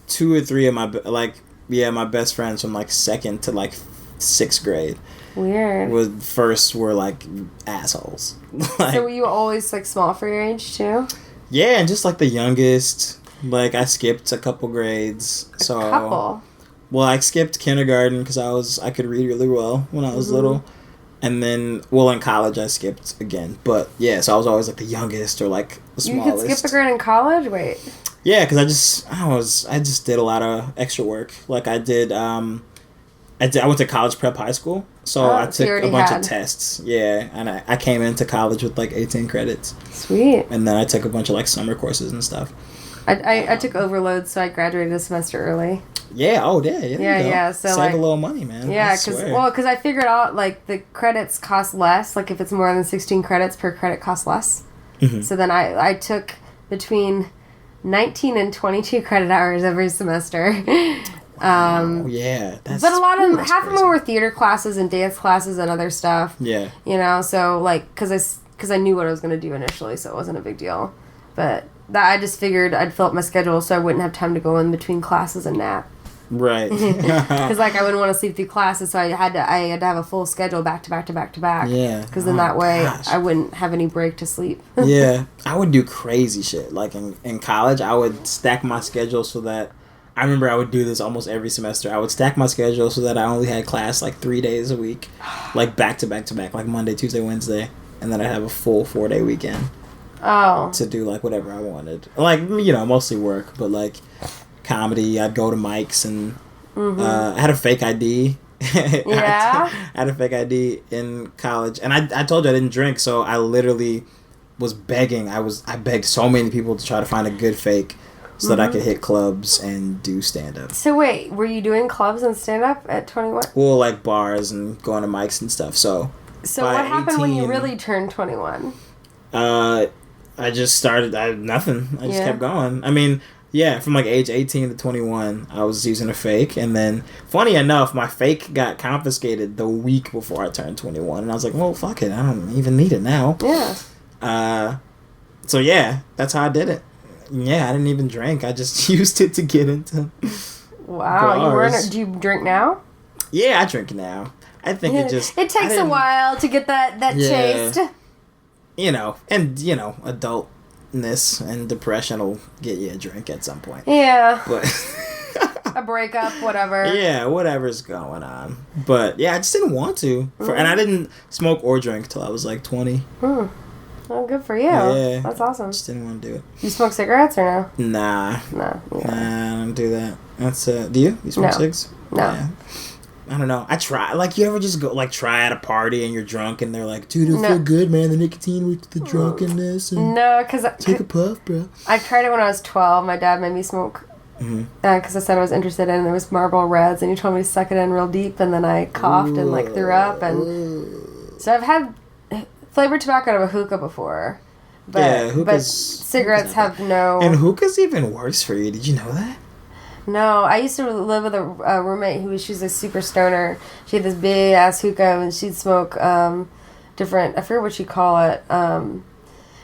2 or 3 of my best friends from like 2nd to like 6th grade. Weird. Were like assholes. Like, so were you always like small for your age too? Yeah, and just like the youngest. Like I skipped a couple grades. A couple? Well, I skipped kindergarten because I could read really well when I was little. And then, in college I skipped again. But, yeah, so I was always, like, the youngest or, like, the smallest. You could skip a grade in college? Wait. Yeah, because I just did a lot of extra work. Like, I went to college prep high school. So I took a bunch of tests. Yeah, and I came into college with, like, 18 credits. Sweet. And then I took a bunch of, like, summer courses and stuff. I took overload, so I graduated a semester early. Yeah. Oh, yeah. So save a little money, man. Yeah, because I figured out like the credits cost less. Like if it's more than 16 credits per credit, costs less. Mm-hmm. So then I took between 19 and 22 credit hours every semester. Yeah, but half of them were theater classes and dance classes and other stuff. Yeah. So like because I knew what I was going to do initially, so it wasn't a big deal. But I just figured I'd fill up my schedule so I wouldn't have time to go in between classes and nap. Right. Because like I wouldn't want to sleep through classes, so I had to have a full schedule back to back to back to back. Yeah. Because then that way I wouldn't have any break to sleep. Yeah. I would do crazy shit. Like in college, I would stack my schedule so that I remember I would do this almost every semester. I would stack my schedule so that I only had class like 3 days a week, like back to back to back, like Monday, Tuesday, Wednesday, and then I'd have a full 4-day weekend. Oh. To do like whatever I wanted, like mostly work, but like comedy. I'd go to mics and I had a fake ID. Yeah. I had a fake ID in college, and I told you I didn't drink, so I literally was begging. I begged so many people to try to find a good fake so that I could hit clubs and do stand up. So wait, were you doing clubs and stand up at 21? Well, like bars and going to mics and stuff. So what happened when you really turned 21? I just started, nothing. I just kept going. I mean, yeah, from like age 18 to 21, I was using a fake. And then, funny enough, my fake got confiscated the week before I turned 21. And I was like, well, fuck it. I don't even need it now. Yeah. So, yeah, that's how I did it. Yeah, I didn't even drink. I just used it to get into bars. Do you drink now? Yeah, I drink now. I think it takes a while to get that taste. Adultness and depression will get you a drink at some point. Yeah. But a breakup, whatever. Yeah, whatever's going on. But yeah, I just didn't want to. And I didn't smoke or drink till I was like 20. Well, good for you. Yeah. That's awesome. Just didn't want to do it. You smoke cigarettes or no? Nah. No. Yeah. Nah, I don't do that. That's do you? You smoke cigs? No. Yeah. I don't know. I try. Like, you ever just go, like, try at a party and you're drunk and they're like, dude, it'll feel good, man. The nicotine with the drunkenness. And no, because... Take a puff, bro. I tried it when I was 12. My dad made me smoke. Because I said I was interested in it. It was Marlboro Reds, and he told me to suck it in real deep, and then I coughed and, like, threw up. And so I've had flavored tobacco out of a hookah before. But cigarettes have no... And hookah's even worse for you. Did you know that? No, I used to live with a roommate she's a super stoner. She had this big ass hookah and she'd smoke different, I forget what she'd call it, and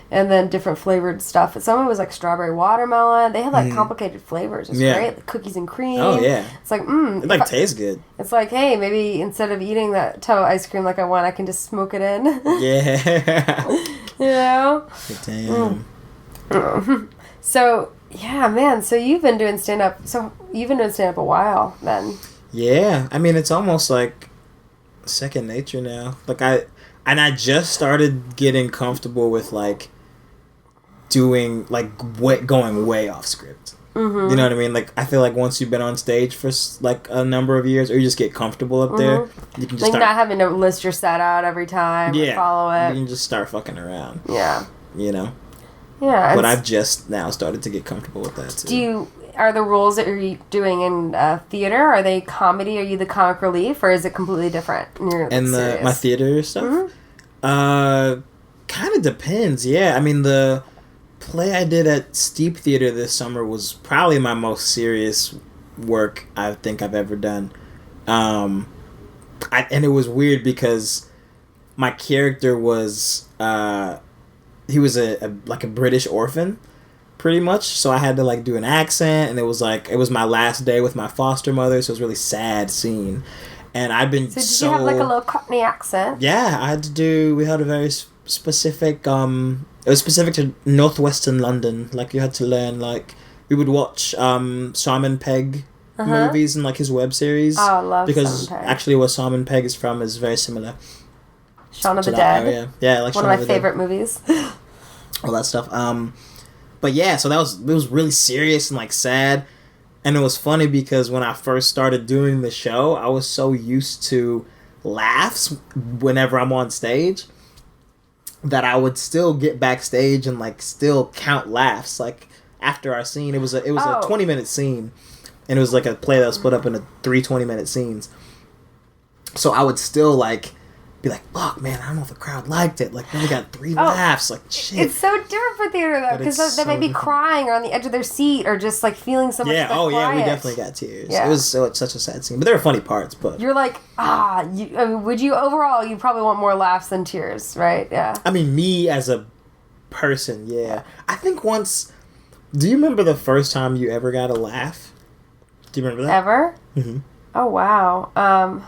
then different flavored stuff. Some of it was like strawberry watermelon. They had like complicated flavors. It was great, like cookies and cream. Oh yeah, it's like it tastes good. It's like, hey, maybe instead of eating that toe ice cream like I want, I can just smoke it in. Yeah. Damn. So. Yeah, man. So you've been doing stand-up. So you've been doing stand-up a while, then. Yeah. I mean, it's almost like second nature now. Like, I just started getting comfortable with, like, doing, like, going way off script. You know what I mean? Like, I feel like once you've been on stage for like a number of years, or you just get comfortable up there, you can just like not having to list your set out every time. Yeah, or follow it. You can just start fucking around. Yeah, you know. Yeah, but I've just now started to get comfortable with that too. Are the roles that you're doing in theater, are they comedy? Are you the comic relief, or is it completely different? And my theater stuff, kind of depends. Yeah, I mean the play I did at Steep Theater this summer was probably my most serious work I think I've ever done. And it was weird because my character was he was a British orphan, pretty much. So I had to like do an accent, and it was my last day with my foster mother, so it was a really sad scene. And I've been did you have like a little Cockney accent? Yeah, we had a very specific it was specific to northwestern London. Like you had to learn, like we would watch Simon Pegg movies and like his web series. Oh, I love because Simon Pegg. Actually where Simon Pegg is from is very similar. Shaun of the Dead. Area. Yeah, like one Shaun of my favorite movies. All that stuff. But yeah, so it was really serious and like sad. And it was funny because when I first started doing the show, I was so used to laughs whenever I'm on stage that I would still get backstage and like still count laughs. Like after our scene, it was a 20-minute scene, and it was like a play that was split up into 3 20-minute scenes. So I would still like be like, fuck, man, I don't know if the crowd liked it. Like, we only got 3 laughs. Like, shit. It's so different for theater, though, because they may be crying or on the edge of their seat or just, like, feeling so much yeah, we definitely got tears. Yeah. It was such a sad scene. But there were funny parts, but... You're like, would you, overall, you probably want more laughs than tears, right? Yeah. I mean, me as a person, yeah. I think once... Do you remember the first time you ever got a laugh? Do you remember that? Ever? Mm-hmm. Oh, wow.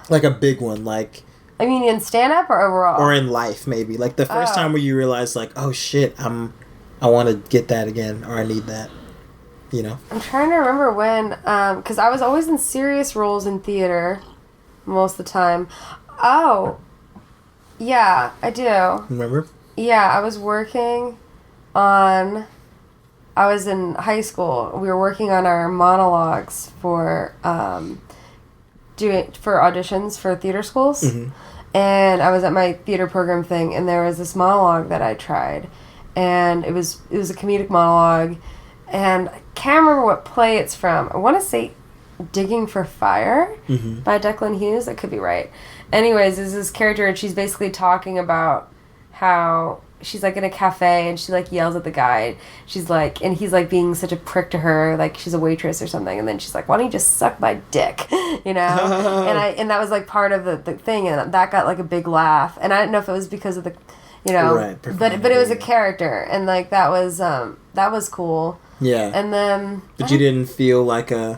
Like a big one, like... I mean, in stand-up or overall? Or in life, maybe. Like, the first time where you realize, like, oh, shit, I want to get that again, or I need that, you know? I'm trying to remember when, because I was always in serious roles in theater most of the time. Oh, yeah, I do. Remember? Yeah, I was in high school. We were working on our monologues for auditions for theater schools. Mm-hmm. And I was at my theater program thing, and there was this monologue that I tried, and it was a comedic monologue, and I can't remember what play it's from. I want to say Digging for Fire by Declan Hughes. I could be right. Anyways, there's this character, and she's basically talking about how she's like in a cafe, and she like yells at the guy. She's like, and he's like being such a prick to her, like she's a waitress or something. And then she's like, "Why don't you just suck my dick?" You know. and that was like part of the thing, and that got like a big laugh. And I didn't know if it was because of the, you know, right, but it was a character, and like that was cool. Yeah. And then, but you didn't feel like I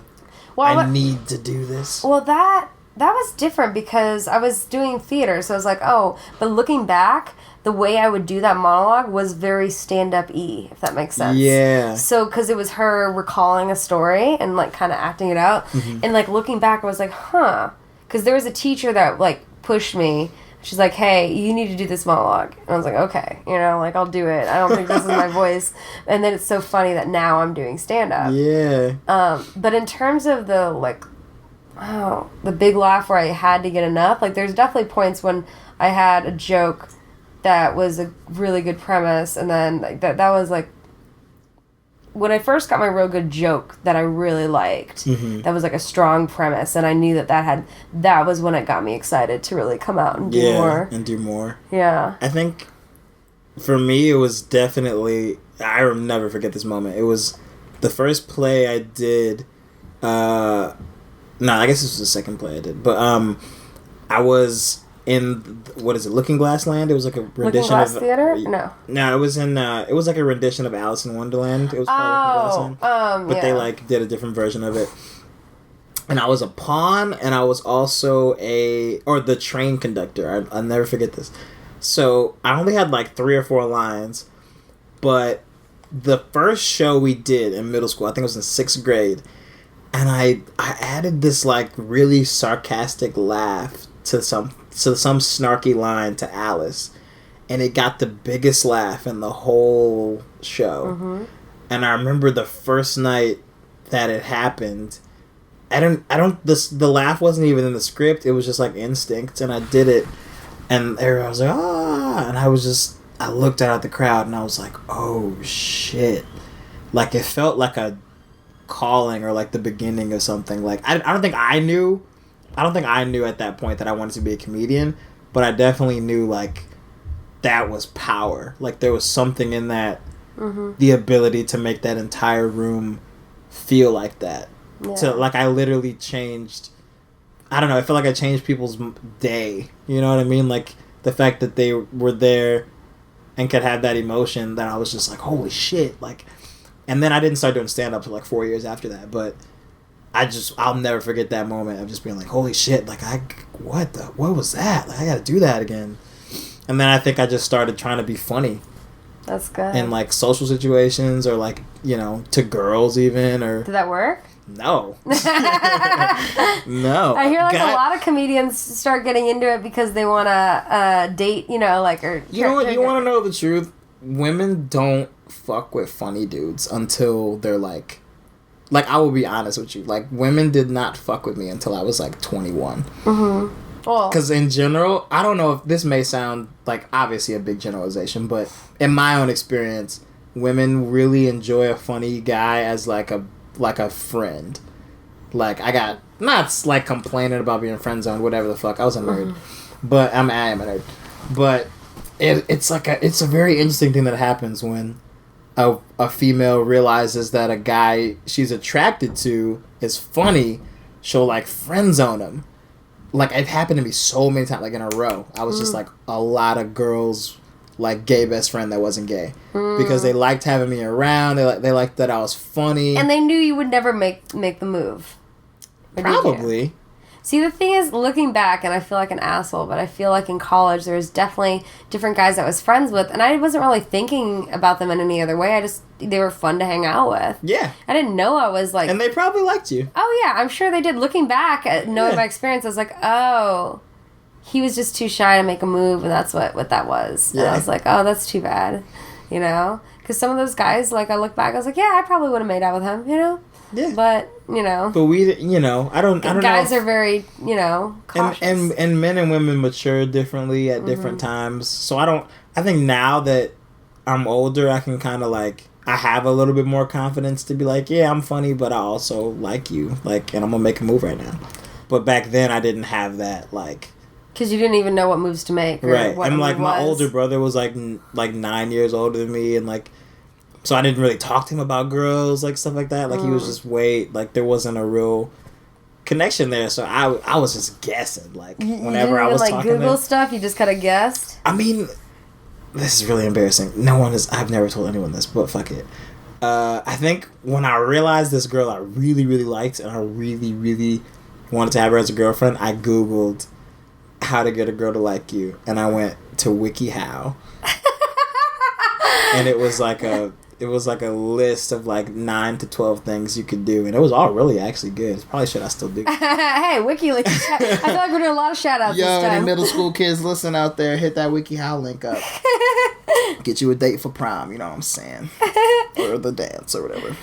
need to do this. Well, that was different because I was doing theater, so I was like, oh, but looking back, the way I would do that monologue was very stand-up-y, if that makes sense. Yeah. So, because it was her recalling a story and, like, kind of acting it out. Mm-hmm. And, like, looking back, I was like, huh. Because there was a teacher that, like, pushed me. She's like, hey, you need to do this monologue. And I was like, okay. You know, like, I'll do it. I don't think this is my voice. And then it's so funny that now I'm doing stand-up. Yeah. But in terms of the, like... the big laugh where I had to get enough. Like, there's definitely points when I had a joke that was a really good premise, and then like, that was, like, when I first got my real good joke that I really liked, that was, like, a strong premise, and I knew that was when it got me excited to really come out and do more. And do more. Yeah. I think, for me, it was definitely... I will never forget this moment. It was the first play I did... No, I guess this was the second play I did. But I was in, what is it, Looking Glass Land? It was like a rendition Looking Glass Theater? No, it was in, it was like a rendition of Alice in Wonderland. It was called Looking Glass Land. But they like did a different version of it. And I was a pawn, and I was also the train conductor. I'll never forget this. So I only had like 3 or 4 lines. But the first show we did in middle school, I think it was in 6th grade, and I added this like really sarcastic laugh to some snarky line to Alice, and it got the biggest laugh in the whole show. Mm-hmm. And I remember the first night that it happened. The laugh wasn't even in the script. It was just like instinct, and I did it, and everyone was like, ah, and I looked out at the crowd, and I was like, oh shit, like it felt like a calling or like the beginning of something. Like I don't think I knew at that point that I wanted to be a comedian, but I definitely knew like that was power. Like there was something in that, the ability to make that entire room feel like that. Yeah. So like I literally changed, I don't know, I feel like I changed people's day. You know what I mean? Like the fact that they were there and could have that emotion, that I was just like, holy shit. Like, and then I didn't start doing stand-up for like 4 years after that, but I'll never forget that moment of just being like, holy shit, like what was that? Like I gotta do that again. And then I think I just started trying to be funny. That's good. In like social situations, or like, you know, to girls even, or... Did that work? No. No. I hear like a lot of comedians start getting into it because they want to date, you know, like... or you know what? You want to know the truth? Women don't fuck with funny dudes until they're like... Like, I will be honest with you. Like, women did not fuck with me until I was like 21. Mm-hmm. Because in general, I don't know if this may sound like obviously a big generalization, but in my own experience, women really enjoy a funny guy as like a friend. Like I got not like complaining about being friend zoned, whatever the fuck. I was a nerd, but I am a nerd. But it's a very interesting thing that happens when a female realizes that a guy she's attracted to is funny. She'll like friend zone him. Like, it happened to me so many times, like, in a row. I was just, like, a lot of girls, like, gay best friend that wasn't gay. Because they liked having me around. They liked that I was funny. And they knew you would never make the move. Probably. See, the thing is, looking back, and I feel like an asshole, but I feel like in college there was definitely different guys I was friends with, and I wasn't really thinking about them in any other way. They were fun to hang out with. Yeah. I didn't know I was like... And they probably liked you. Oh, yeah, I'm sure they did. Looking back, at knowing my experience, I was like, oh, he was just too shy to make a move, and that's what that was. Yeah. And I was like, oh, that's too bad, you know? Because some of those guys, like, I look back, I was like, yeah, I probably would have made out with him, you know? Yeah. But, you know. But we, you know, I don't know. Guys are very, you know, cautious. And men and women mature differently at different times. So I think now that I'm older, I can kind of like, I have a little bit more confidence to be like, yeah, I'm funny, but I also like you. Like, and I'm going to make a move right now. But back then, I didn't have that, like... Because you didn't even know what moves to make. Or right. What and, like, my older brother was, like 9 years older than me, and, like... So I didn't really talk to him about girls, like, stuff like that. Like, he was just like, there wasn't a real connection there. So I was just guessing, like, whenever I was talking to him. Google stuff? You just kind of guessed? I mean, this is really embarrassing. I've never told anyone this, but fuck it. I think when I realized this girl I really, really liked, and I really, really wanted to have her as a girlfriend, I Googled how to get a girl to like you. And I went to WikiHow. And it was like a list of like 9 to 12 things you could do, and it was all really actually good. Probably should I still do. Hey, WikiLeaks! I feel like we're doing a lot of shout outs this time. Any middle school kids listen out there, hit that WikiHow link up. Get you a date for prom. You know what I'm saying? Or the dance or whatever.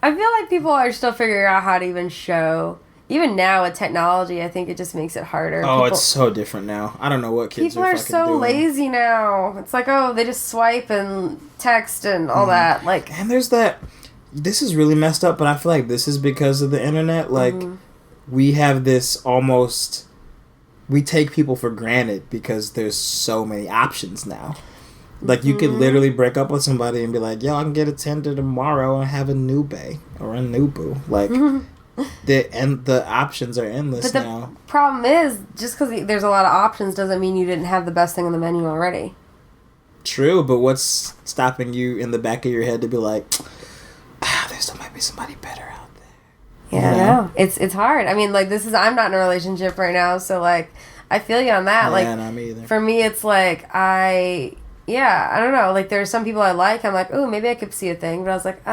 I feel like people are still figuring out how to even show. Even now with technology, I think it just makes it harder. Oh, it's so different now. I don't know what kids are fucking doing. People are so lazy now. It's like, oh, they just swipe and text and all that. Like, and there's that. This is really messed up, but I feel like this is because of the internet. Like, we have this almost... We take people for granted because there's so many options now. Like, you could literally break up with somebody and be like, yo, I can get a Tinder tomorrow and have a new bae or a new boo. Like... The options are endless now. But the problem is, just because there's a lot of options doesn't mean you didn't have the best thing on the menu already. True, but what's stopping you in the back of your head to be like, there still might be somebody better out there? Yeah, I know. It's hard. I mean, like, I'm not in a relationship right now, so, like, I feel you on that. Yeah, like, not me either. For me, it's like, I don't know. Like, there's some people I like. I'm like, oh, maybe I could see a thing. But I was like,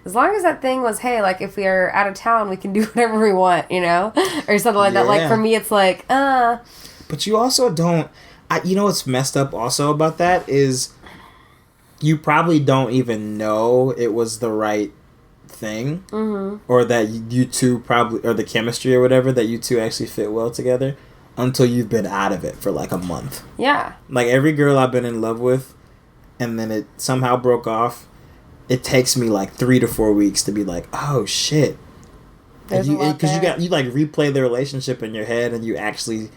as long as that thing was, hey, like, if we are out of town, we can do whatever we want, you know? Or something like that. Like, for me, it's like, But you also don't... you know what's messed up also about that is you probably don't even know it was the right thing, or that you two probably, or the chemistry or whatever, that you two actually fit well together until you've been out of it for like a month. Yeah. Like every girl I've been in love with and then it somehow broke off, it takes me like 3 to 4 weeks to be like, oh shit. Because you like replay the relationship in your head, and you actually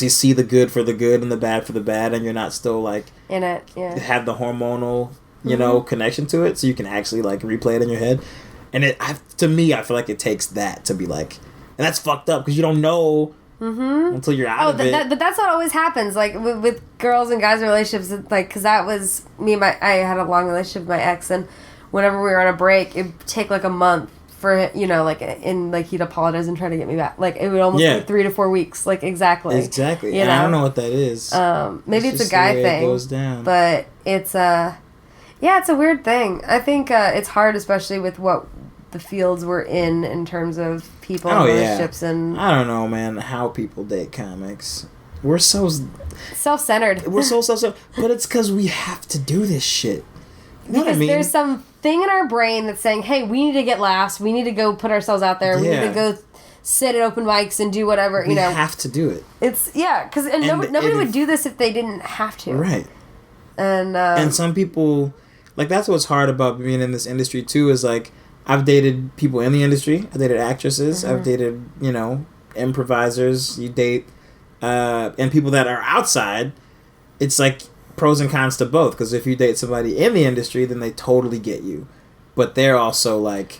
see the good for the good and the bad for the bad, and you're not still like in it. Yeah. Have the hormonal, connection to it, so you can actually like replay it in your head. And to me, I feel like it takes that to be like, and that's fucked up because you don't know until you're out of it. But that's what always happens, like with girls and guys relationships. Like, because that was me and I had a long relationship with my ex, and whenever we were on a break, it'd take like a month for he'd apologize and try to get me back. Like it would almost be 3 to 4 weeks. Like exactly. And I don't know what that is. Maybe it's a guy thing. It goes down. But it's it's a weird thing. I think it's hard, especially with what the fields we're in terms of people and relationships and. I don't know, man. How people date comics. We're so self-centered. We're so self-centered, but it's because we have to do this shit. You know because what I mean? There's some thing in our brain that's saying, hey, we need to get laughs. We need to go put ourselves out there. We need to go sit at open mics and do whatever, We have to do it. It's, because nobody would do this if they didn't have to. Right. And some people, like, that's what's hard about being in this industry, too, is, like, I've dated people in the industry. I've dated actresses. I've dated, improvisers. You date, and people that are outside. It's, like, pros and cons to both, because if you date somebody in the industry, then they totally get you, but they're also like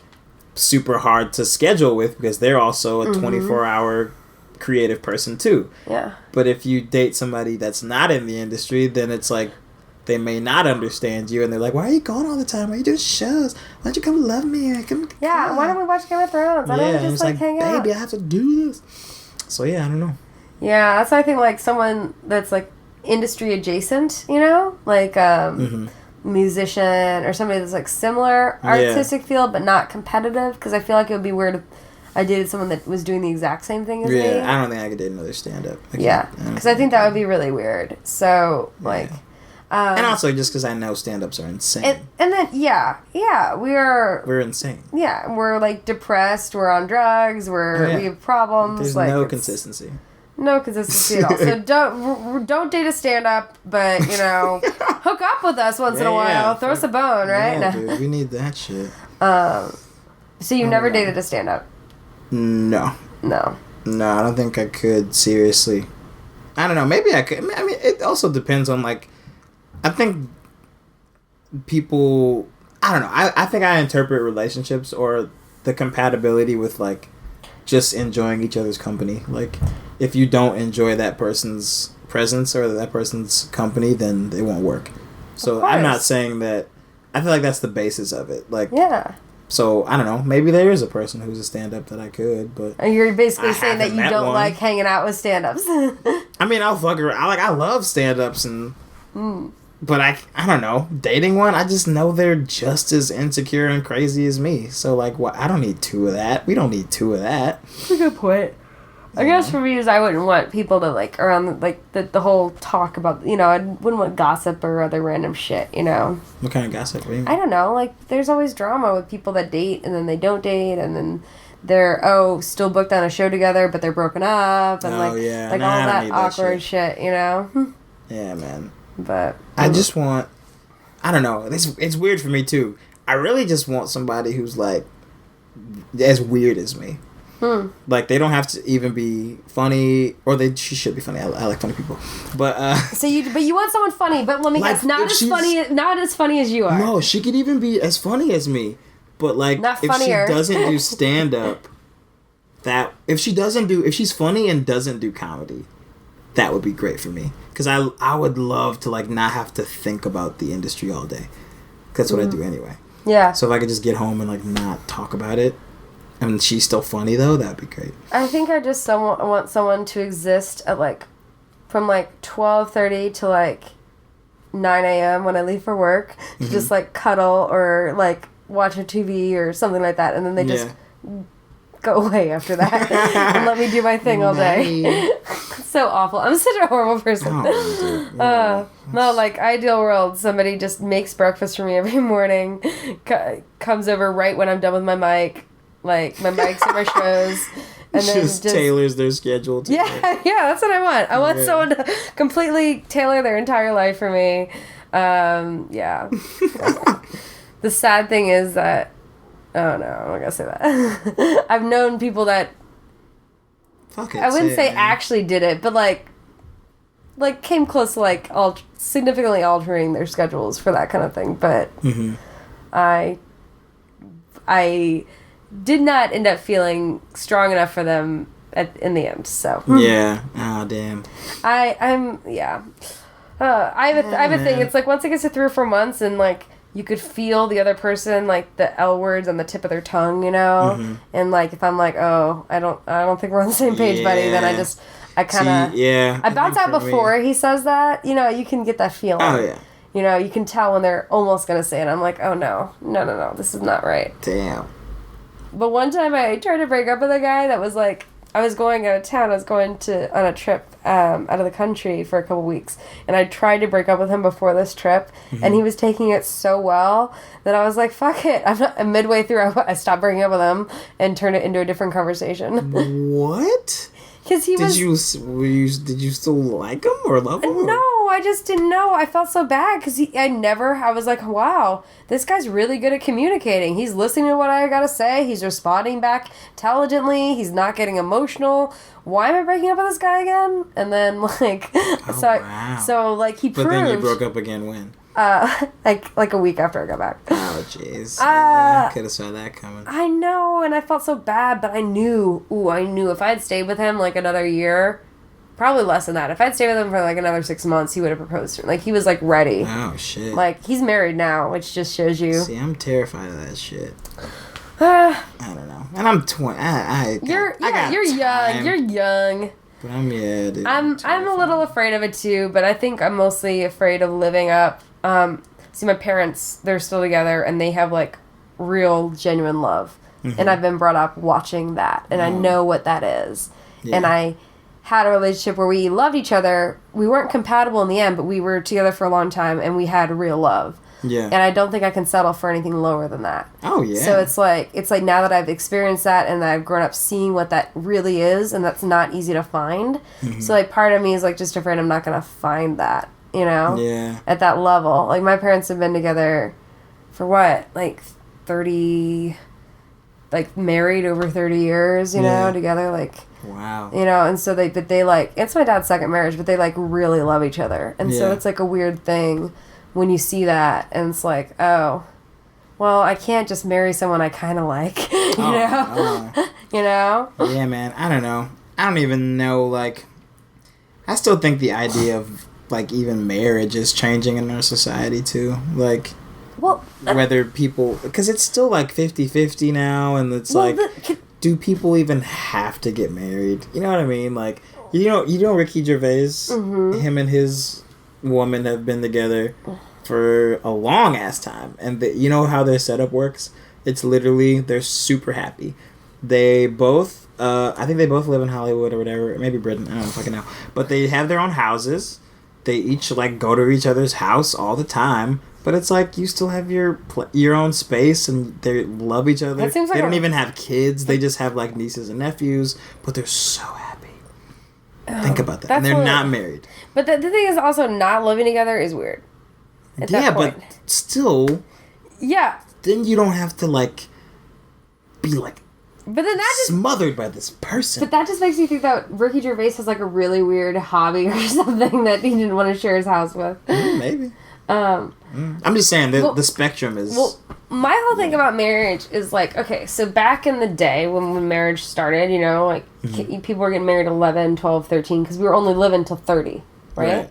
super hard to schedule with because they're also a 24-hour creative person too. But if you date somebody that's not in the industry, then it's like they may not understand you, and they're like, why are you going all the time? Why are you doing shows? Why don't you come love me? Why don't we watch Game of Thrones? Why don't we just like hang out? Baby, I have to do this. So I don't know. That's why I think like someone that's like industry adjacent, like musician or somebody that's like similar artistic field but not competitive, because I feel like it would be weird if I dated someone that was doing the exact same thing as me. I don't think I could date another stand-up. Because I think that would be really weird. So like and also just because I know stand-ups are insane. And then we're insane. We're like depressed, we're on drugs, we have problems. There's like, no consistency. No consistency at all. So don't date a stand-up, but hook up with us once in a while. Throw us a bone, right? Yeah, dude, we need that shit. So you never dated a stand-up? No, I don't think I could. Seriously, I don't know. Maybe I could. I mean, it also depends on like. I think people. I don't know. I think I interpret relationships or the compatibility with like just enjoying each other's company. Like, if you don't enjoy that person's presence or that person's company, then it won't work. So I'm not saying that. I feel like that's the basis of it. Like, so I don't know. Maybe there is a person who's a stand-up that I could, but you're basically saying that you don't like hanging out with stand-ups. I mean, I'll fuck around. I love stand-ups and. But I don't know, dating one, I just know they're just as insecure and crazy as me. So, like, what? I don't need 2 of that. We don't need 2 of that. That's a good point. I guess for me is I wouldn't want people to, like, around, like, the whole talk about, I wouldn't want gossip or other random shit, What kind of gossip? What do you mean? I don't know. Like, there's always drama with people that date and then they don't date and then they're, still booked on a show together, but they're broken up and, all that awkward shit, Yeah, man. But I just want, I don't know, it's weird for me too. I really just want somebody who's like as weird as me. Like, they don't have to even be funny, or she should be funny. I like funny people, but but you want someone funny, but let me guess, not as funny as you are. No, she could even be as funny as me, but like not if funnier. she doesn't do stand up, if she's funny and doesn't do comedy, that would be great for me. Because I would love to, like, not have to think about the industry all day. That's what I do anyway. Yeah. So if I could just get home and, like, not talk about it, and she's still funny, though, that'd be great. I think I just want someone to exist at, like, from, like, 12:30 to, like, 9 a.m. when I leave for work. To just, like, cuddle or, like, watch a TV or something like that. And then they just go away after that and let me do my thing all day. so awful. I'm such a horrible person. No, like, ideal world, somebody just makes breakfast for me every morning, comes over right when I'm done with my mic, like, my mics and my shows, and then just tailors their schedule to that's what I want. I want someone to completely tailor their entire life for me. The sad thing is that, oh no, I'm not gonna say that. I've known people that, I wouldn't say actually did it, but like came close to like significantly altering their schedules for that kind of thing. But I did not end up feeling strong enough for them in the end. So yeah, oh damn. I have a thing. It's like once it gets to 3 or 4 months and like you could feel the other person, like the L words on the tip of their tongue, you know? And like if I'm like, oh, I don't think we're on the same page, buddy, then I kind of I bounce out before he says that. You know, you can get that feeling. Oh yeah. You know, you can tell when they're almost gonna say it. I'm like, oh no, this is not right. Damn. But one time I tried to break up with a guy that was like, I was going out of town. I was going on a trip out of the country for a couple weeks. And I tried to break up with him before this trip. And he was taking it so well that I was like, fuck it. I'm midway through, I stopped breaking up with him and turned it into a different conversation. What? Because he did you still like him or love him? No, I just didn't know. I felt so bad because I was like, wow, this guy's really good at communicating. He's listening to what I gotta say. He's responding back intelligently. He's not getting emotional. Why am I breaking up with this guy again? And then like, he proved. But then you broke up again when? Like a week after I got back. Oh, jeez. I could have saw that coming. I know, and I felt so bad, but I knew if I had stayed with him like another year, probably less than that. If I'd stayed with him for like another 6 months, he would have proposed to me. Like, he was like ready. Oh, shit. Like, he's married now, which just shows you. See, I'm terrified of that shit. I don't know. And I'm 20. You're young. You're young. But dude. I'm a little afraid of it too, but I think I'm mostly afraid of living up. See, my parents, they're still together, and they have, like, real, genuine love. And I've been brought up watching that, and I know what that is. Yeah. And I had a relationship where we loved each other. We weren't compatible in the end, but we were together for a long time, and we had real love. Yeah. And I don't think I can settle for anything lower than that. Oh, yeah. So it's like now that I've experienced that and that I've grown up seeing what that really is, and that's not easy to find. So, like, part of me is, like, just afraid I'm not going to find that. You know? Yeah. At that level. Like, my parents have been together for what? Like, 30... Like, married over 30 years, you know? Together, like... Wow. You know? And so they like... It's my dad's second marriage, but they, like, really love each other. And so it's, like, a weird thing when you see that. And it's like, oh... Well, I can't just marry someone I kind of like. You know? You know? Yeah, man. I don't know. I don't even know, like... I still think the idea of... like, even marriage is changing in our society, too. Like, well, whether people... Because it's still, like, 50-50 now, and it's do people even have to get married? You know what I mean? Like, you know Ricky Gervais? Him and his woman have been together for a long-ass time. And you know how their setup works? It's literally, they're super happy. They both... I think they both live in Hollywood or whatever. Maybe Britain. I don't fucking know. But they have their own houses. They each, like, go to each other's house all the time, but it's like you still have your own space, and they love each other. They don't even have kids. They just have, like, nieces and nephews, but they're so happy. Think about that. And they're not married. But the thing is also, not living together is weird. Yeah, but still... Yeah. Then you don't have to, like, be, like... But then that just smothered by this person. But that just makes me think that Ricky Gervais has like a really weird hobby or something that he didn't want to share his house with. Maybe. I'm just saying the spectrum is. Well, my whole thing about marriage is like, okay, so back in the day when marriage started, you know, like people were getting married at 11, 12, 13 because we were only living till 30, right?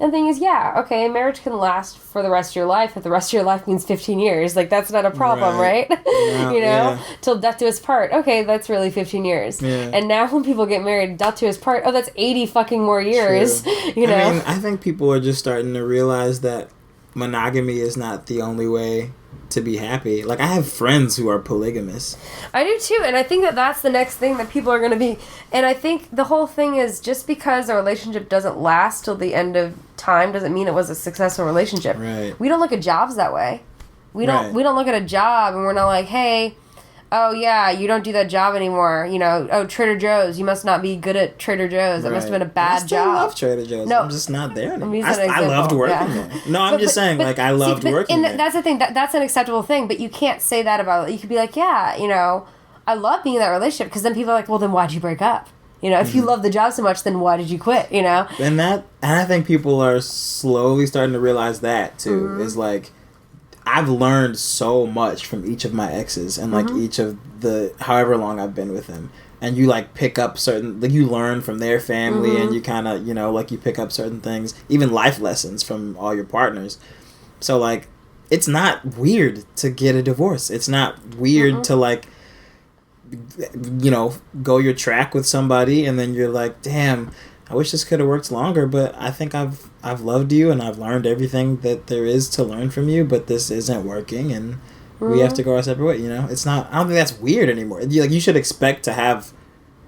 And the thing is, yeah, okay, marriage can last for the rest of your life if the rest of your life means 15 years. Like, that's not a problem, right? Yeah, you know? Yeah. Till death do us part. Okay, that's really 15 years. Yeah. And now when people get married, death do us part, oh, that's 80 fucking more years. True. You know? I mean, I think people are just starting to realize that monogamy is not the only way to be happy. Like, I have friends who are polygamous. I do too, and I think that that's the next thing that people are going to be. And I think the whole thing is, just because a relationship doesn't last till the end of time doesn't mean it was a successful relationship. Right. We don't look at jobs that way. We don't look at a job and we're not like, hey, oh yeah, you don't do that job anymore. You know, oh, Trader Joe's, you must not be good at Trader Joe's. That must have been a bad job. I love Trader Joe's. No, I'm just not there anymore. I loved working there. No, I'm just saying, but, I loved working there. That's the thing. That's an acceptable thing, but you can't say that about it. You could be like, yeah, you know, I love being in that relationship, because then people are like, well, then why'd you break up? You know, if you love the job so much, then why did you quit, you know? And I think people are slowly starting to realize that, too, is like, I've learned so much from each of my exes and, like, each of the, however long I've been with them. And you, like, pick up certain, like, you learn from their family and you kind of, you know, like, you pick up certain things, even life lessons from all your partners. So, like, it's not weird to get a divorce. It's not weird to, like, you know, go your track with somebody and then you're like, damn, I wish this could have worked longer, but I think I've loved you and I've learned everything that there is to learn from you, but this isn't working and we have to go our separate way, you know? It's not, I don't think that's weird anymore. You should expect to have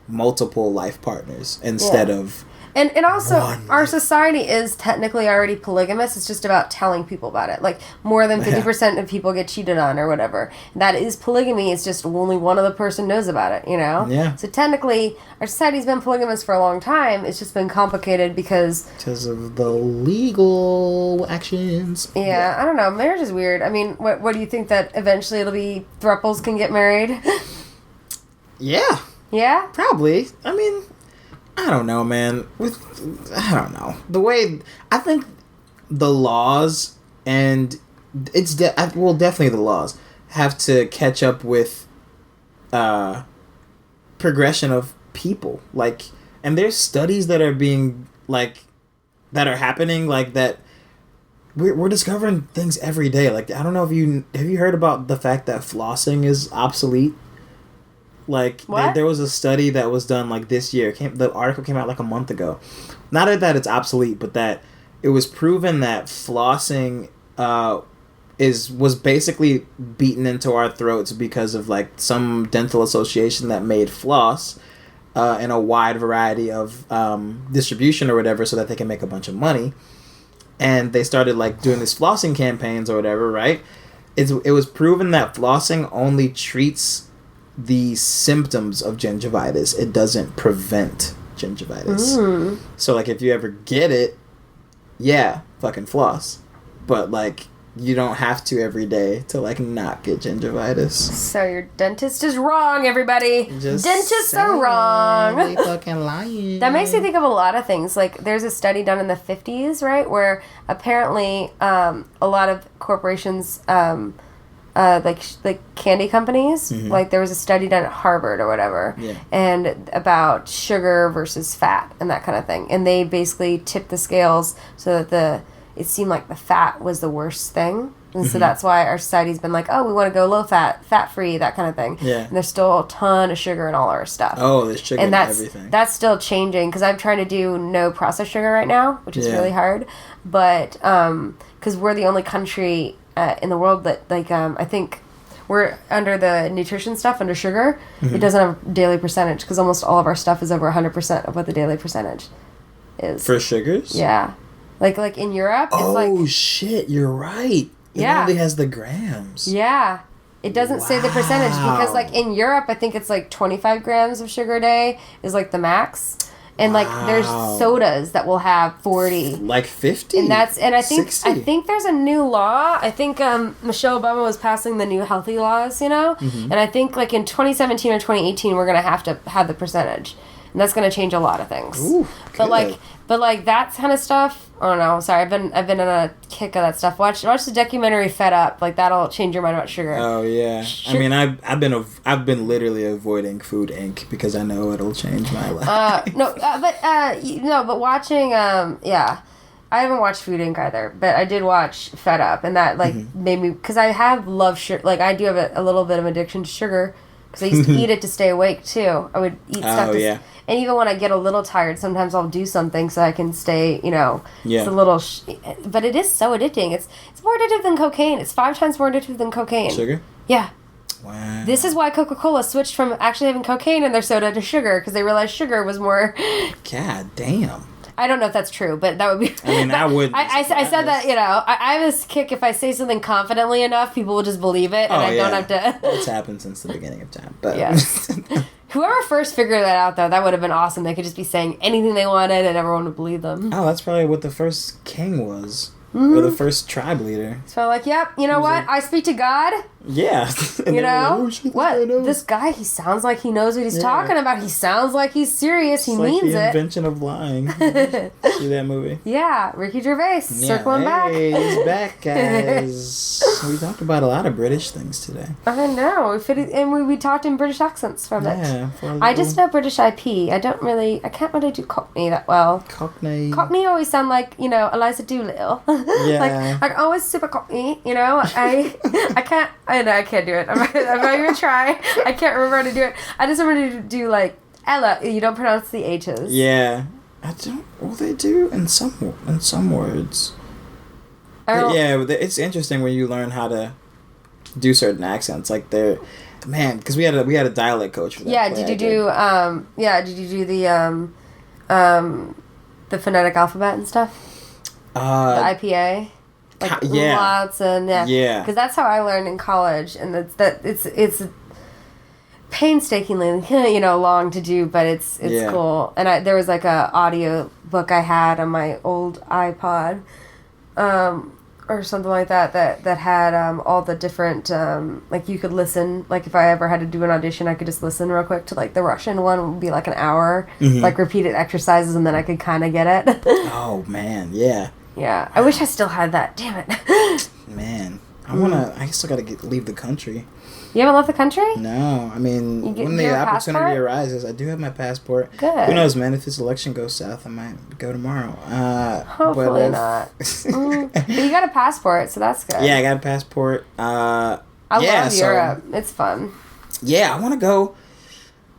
multiple life partners instead of And also, our society is technically already polygamous. It's just about telling people about it. Like, more than 50% of people get cheated on or whatever. That is polygamy. It's just only one other person knows about it, you know? Yeah. So technically, our society's been polygamous for a long time. It's just been complicated because of the legal actions. Yeah, I don't know. Marriage is weird. I mean, what do you think, that eventually it'll be throuples can get married? Yeah. Yeah? Probably. I mean, I don't know, man. I don't know. The way, I think the laws and definitely the laws have to catch up with progression of people. Like, and there's studies that are being, like, that are happening, like, that we're discovering things every day. Like, I don't know if have you heard about the fact that flossing is obsolete? Like, there was a study that was done, like, this year. The article came out, like, a month ago. Not that it's obsolete, but that it was proven that flossing was basically beaten into our throats because of, like, some dental association that made floss in a wide variety of distribution or whatever, so that they can make a bunch of money. And they started, like, doing these flossing campaigns or whatever, right? It was proven that flossing only treats the symptoms of gingivitis. It doesn't prevent gingivitis. So, like, if you ever get it, yeah, fucking floss. But, like, you don't have to every day to, like, not get gingivitis. So your dentist is wrong, everybody. Dentists are wrong. They fucking lying. That makes me think of a lot of things. Like, there's a study done in the 50s, right, where apparently a lot of corporations, like candy companies, like, there was a study done at Harvard or whatever, and about sugar versus fat and that kind of thing. And they basically tipped the scales so that it seemed like the fat was the worst thing. And so that's why our society's been like, oh, we want to go low fat, fat-free, that kind of thing. Yeah. And there's still a ton of sugar in all our stuff. Oh, there's sugar in everything. That's still changing, because I'm trying to do no processed sugar right now, which is really hard. But, because we're the only country in the world that, like, I think we're under the nutrition stuff, under sugar. It doesn't have daily percentage, because almost all of our stuff is over 100% of what the daily percentage is. For sugars? Yeah. Like in Europe, it's oh, shit, you're right. It only has the grams. Yeah. It doesn't say the percentage, because, like, in Europe, I think it's, like, 25 grams of sugar a day is, like, the max. And, like, there's sodas that will have 40. Like 50? And I think 60. I think there's a new law. I think Michelle Obama was passing the new healthy laws, you know? And I think, like, in 2017 or 2018, we're going to have the percentage. And that's going to change a lot of things. Ooh, but like that kind of stuff, I don't know. Sorry, I've been on a kick of that stuff. Watch the documentary Fed Up. Like, that'll change your mind about sugar. Oh yeah. I mean, I've been literally avoiding Food Inc. because I know it'll change my life. But watching I haven't watched Food Inc. either, but I did watch Fed Up, and that, like, made me, because I have loved sugar. Like, I do have a little bit of addiction to sugar. Because I used to eat it to stay awake, too. I would eat stuff and even when I get a little tired, sometimes I'll do something so I can stay, it's a little... but it is so addicting. It's more addictive than cocaine. It's 5 times more addictive than cocaine. Sugar? Yeah. Wow. This is why Coca-Cola switched from actually having cocaine in their soda to sugar, because they realized sugar was more... God damn. I don't know if that's true, but that would be... I mean, I would... I said that, I have this kick, if I say something confidently enough, people will just believe it, and I don't have to... It's happened since the beginning of time, but... Yeah. Whoever first figured that out, though, that would have been awesome. They could just be saying anything they wanted, and everyone would believe them. Oh, that's probably what the first king was. Mm-hmm. Or the first tribe leader. So, yep, you know what? I speak to God. Yeah. What? This guy, he sounds like he knows what he's talking about. He sounds like he's serious. He means it. The invention of lying. See that movie? Yeah, Ricky Gervais. Circling back. He's back, guys. We talked about a lot of British things today. I know. We talked in British accents from it. Yeah. I just know British IP. I can't really do Cockney that well. Cockney always sound like, Eliza Doolittle. Yeah. like always super Cockney, I can't do it. I'm not even try. I can't remember how to do it. I just remember to do Ella. You don't pronounce the H's. Yeah. I don't. Well, they do in some words. Yeah, it's interesting when you learn how to do certain accents. Because we had a dialect coach for that. Yeah. Did you do? Did you do the phonetic alphabet and stuff? The IPA. Lots and because that's how I learned in college, and it's painstakingly long to do, but it's cool. And there was a audio book I had on my old iPod, or something like that had all the different you could listen, if I ever had to do an audition, I could just listen real quick to the Russian one. It would be an hour, repeated exercises, and then I could kind of get it. Oh man, yeah. Yeah, I wish I still had that. Damn it. Man, I still gotta leave the country. You haven't left the country? No, I mean, when the opportunity arises, I do have my passport. Good. Who knows, man? If this election goes south, I might go tomorrow. Hopefully not. But you got a passport, so that's good. Yeah, I got a passport. I love Europe. It's fun. Yeah, I want to go.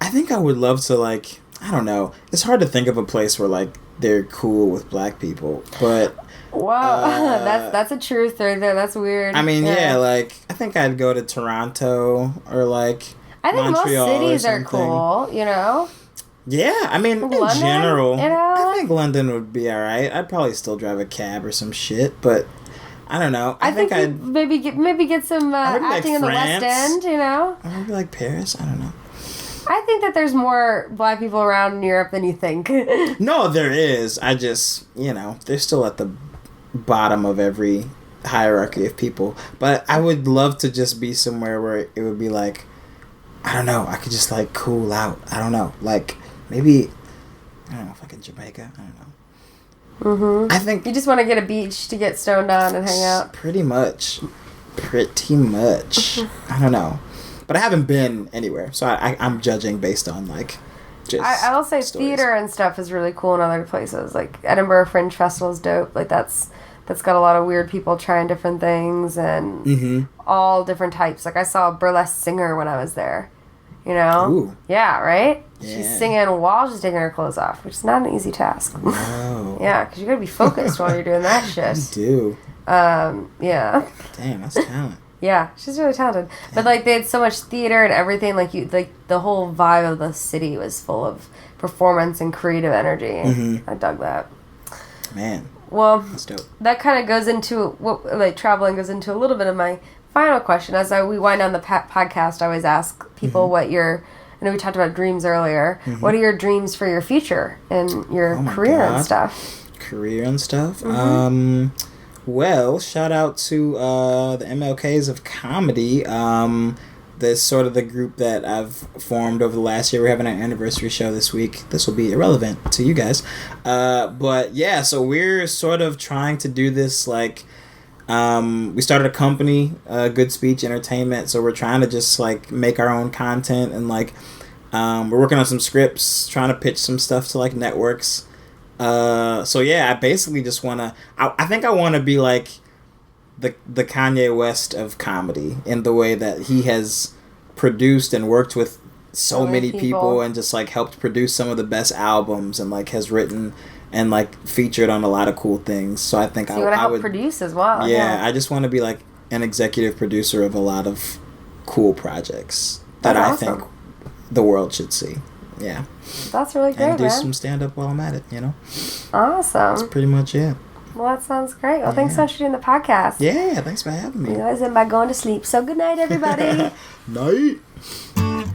I think I would love to, I don't know. It's hard to think of a place where, they're cool with black people, but... Whoa, that's a truth right there. That's weird. I mean, I think I'd go to Toronto or I think Montreal most cities are cool, Yeah, I mean, London, in general, I think London would be alright. I'd probably still drive a cab or some shit, but I don't know. I think I'd maybe get some acting in the West End, Or maybe Paris. I don't know. I think that there's more black people around in Europe than you think. No, there is. I just, they're still at the bottom of every hierarchy of people. But I would love to just be somewhere where it would be I don't know, I could just cool out. I don't know. Maybe, I don't know, Jamaica. I don't know. Mm-hmm. I think... You just want to get a beach to get stoned on and hang out? Pretty much. I don't know. But I haven't been anywhere, so I'm judging based on just I will say stories. Theater and stuff is really cool in other places. Edinburgh Fringe Festival is dope. That's got a lot of weird people trying different things and all different types. I saw a burlesque singer when I was there. Ooh. Yeah, right? Yeah. She's singing while she's taking her clothes off, which is not an easy task. No. Yeah, because you got to be focused while you're doing that shit. You do. Yeah. Damn, that's talent. Yeah, she's really talented. But they had so much theater and everything. The whole vibe of the city was full of performance and creative energy. Mm-hmm. I dug that. Man. Well, that's dope. That kind of goes into traveling goes into a little bit of my final question. As we wind down the podcast, I always ask people what your... I know we talked about dreams earlier. Mm-hmm. What are your dreams for your future and your career and stuff? Career and stuff? Mm-hmm. Well, shout out to the MLKs of comedy. This sort of the group that I've formed over the last year. We're having an anniversary show this week. This will be irrelevant to you guys. But yeah, so we're sort of trying to do this we started a company, Good Speech Entertainment. So we're trying to just make our own content and we're working on some scripts, trying to pitch some stuff to networks. So yeah, I basically just I think I want to be the Kanye West of comedy in the way that he has produced and worked with so many people and just like helped produce some of the best albums and like has written and like featured on a lot of cool things. So I think I would produce as well. Yeah, I just want to be like an executive producer of a lot of cool projects that I think the world should see. Yeah. That's really great, and do some stand-up while I'm at it, Awesome. That's pretty much it. Well, that sounds great. Well, thanks so much for doing the podcast. Yeah, thanks for having me. You guys end by going to sleep. So good night, everybody. Night.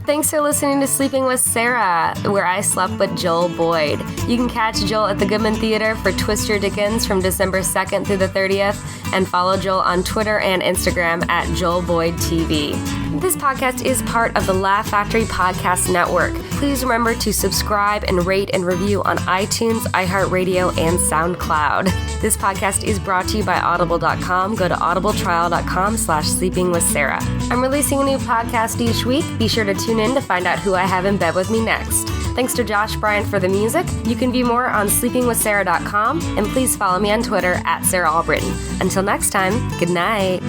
Thanks for listening to Sleeping with Sarah, where I slept with Joel Boyd. You can catch Joel at the Goodman Theater for Twist Your Dickens from December 2nd through the 30th, and follow Joel on Twitter and Instagram at Joel Boyd TV. This podcast is part of the Laugh Factory Podcast Network. Please remember to subscribe and rate and review on iTunes, iHeartRadio, and SoundCloud. This podcast is brought to you by Audible.com. Go to audibletrial.com/sleepingwithsarah. I'm releasing a new podcast each week. Be sure to tune in to find out who I have in bed with me next. Thanks to Josh Bryant for the music. You can view more on sleepingwithsarah.com, and please follow me on Twitter at Sarah Albritton. Until next time, good night.